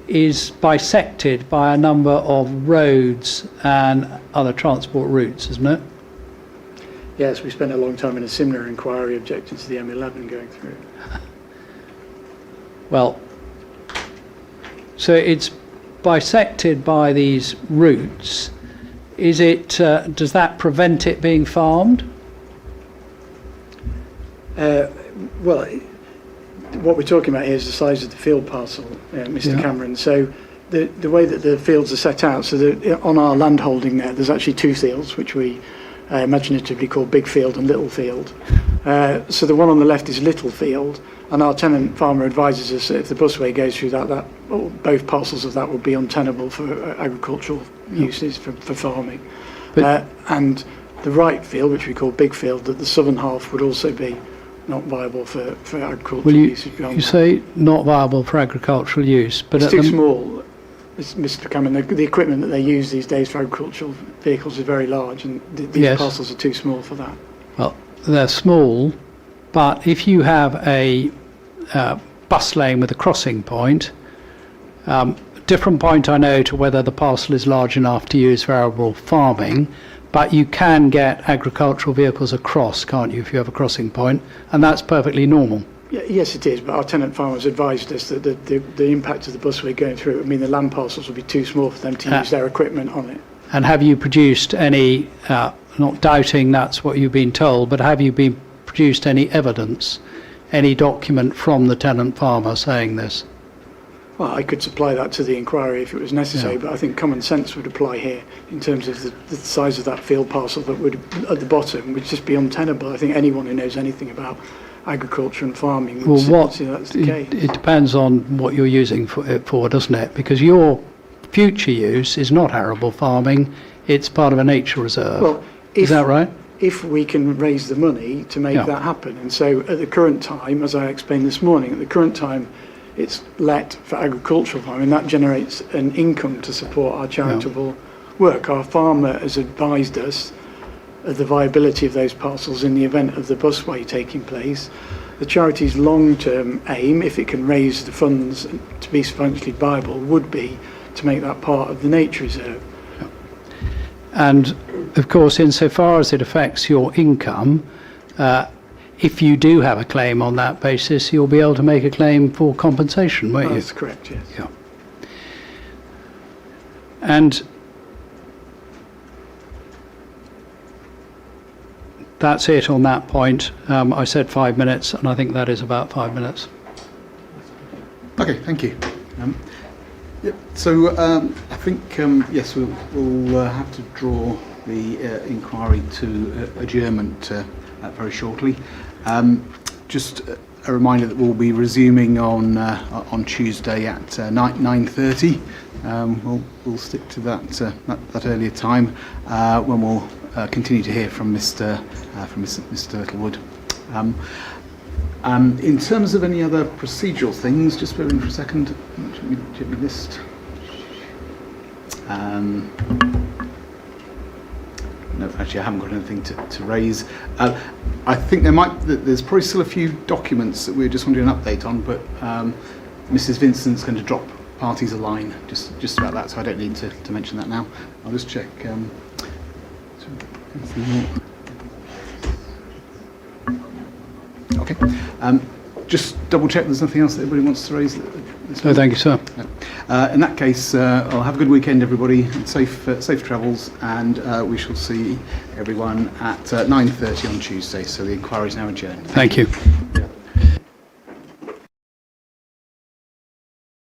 is bisected by a number of roads and other transport routes, isn't it? Yes, we spent a long time in a similar inquiry objecting to the M11 going through. Well, so it's bisected by these routes. Is it? Does that prevent it being farmed? Well, what we're talking about here is the size of the field parcel, Mr. Yeah. Cameron. So the way that the fields are set out, so that on our land holding there's actually two fields, which we imaginatively call Big Field and Little Field. So the one on the left is Little Field, and our tenant farmer advises us that if the busway goes through that or both parcels of that would be untenable for agricultural uses, for farming. But- And the right field, which we call Big Field, that the southern half would also be not viable for agricultural Well, uses beyond you that. say not viable for agricultural use, but It's at too the- small, Mr. Cameron. The equipment that they use these days for agricultural vehicles is very large, and these Yes. parcels are too small for that. Well, they're small, but if you have a bus lane with a crossing point, different point I know to whether the parcel is large enough to use for arable farming, but you can get agricultural vehicles across, can't you, if you have a crossing point, and that's perfectly normal. Yes, it is, but our tenant farmers advised us that the impact of the busway going through, I mean, the land parcels would be too small for them to use their equipment on it. And have you produced any, not doubting that's what you've been told, but have you produced any evidence, any document from the tenant farmer saying this? Well, I could supply that to the inquiry if it was necessary, but I think common sense would apply here in terms of the size of that field parcel that would, at the bottom, would just be untenable. I think anyone who knows anything about agriculture and farming would see that's the case. It depends on what you're using it for, doesn't it? Because your future use is not arable farming, it's part of a nature reserve. Well, Is that right? If we can raise the money to make Yeah. that happen. And so at the current time, as I explained this morning, at the current time, it's let for agricultural farming. That generates an income to support our charitable work. Our farmer has advised us of the viability of those parcels in the event of the busway taking place. The charity's long-term aim, if it can raise the funds to be financially viable, would be to make that part of the nature reserve. And of course, insofar as it affects your income, if you do have a claim on that basis, you'll be able to make a claim for compensation, won't you? That's correct, yes. Yeah. And that's it on that point. I said 5 minutes, and I think that is about 5 minutes. Okay, thank you. Yep. So I think yes, we'll have to draw the inquiry to adjournment very shortly. Just a reminder that we'll be resuming on Tuesday at 9:30. We'll stick to that earlier time when we'll continue to hear from Mr. Littlewood. In terms of any other procedural things, just bear with me for a second. Check my list. No, actually, I haven't got anything to raise. I think there's probably still a few documents that we're just wondering an update on, but Mrs. Vincent's going to drop parties a line just about that, so I don't need to mention that now. I'll just check. Okay. Just double check there's nothing else that everybody wants to raise. No, thank you, sir. In that case, I'll have a good weekend, everybody, and safe travels, and we shall see everyone at 9:30 on Tuesday. So the inquiry is now adjourned. Thank you.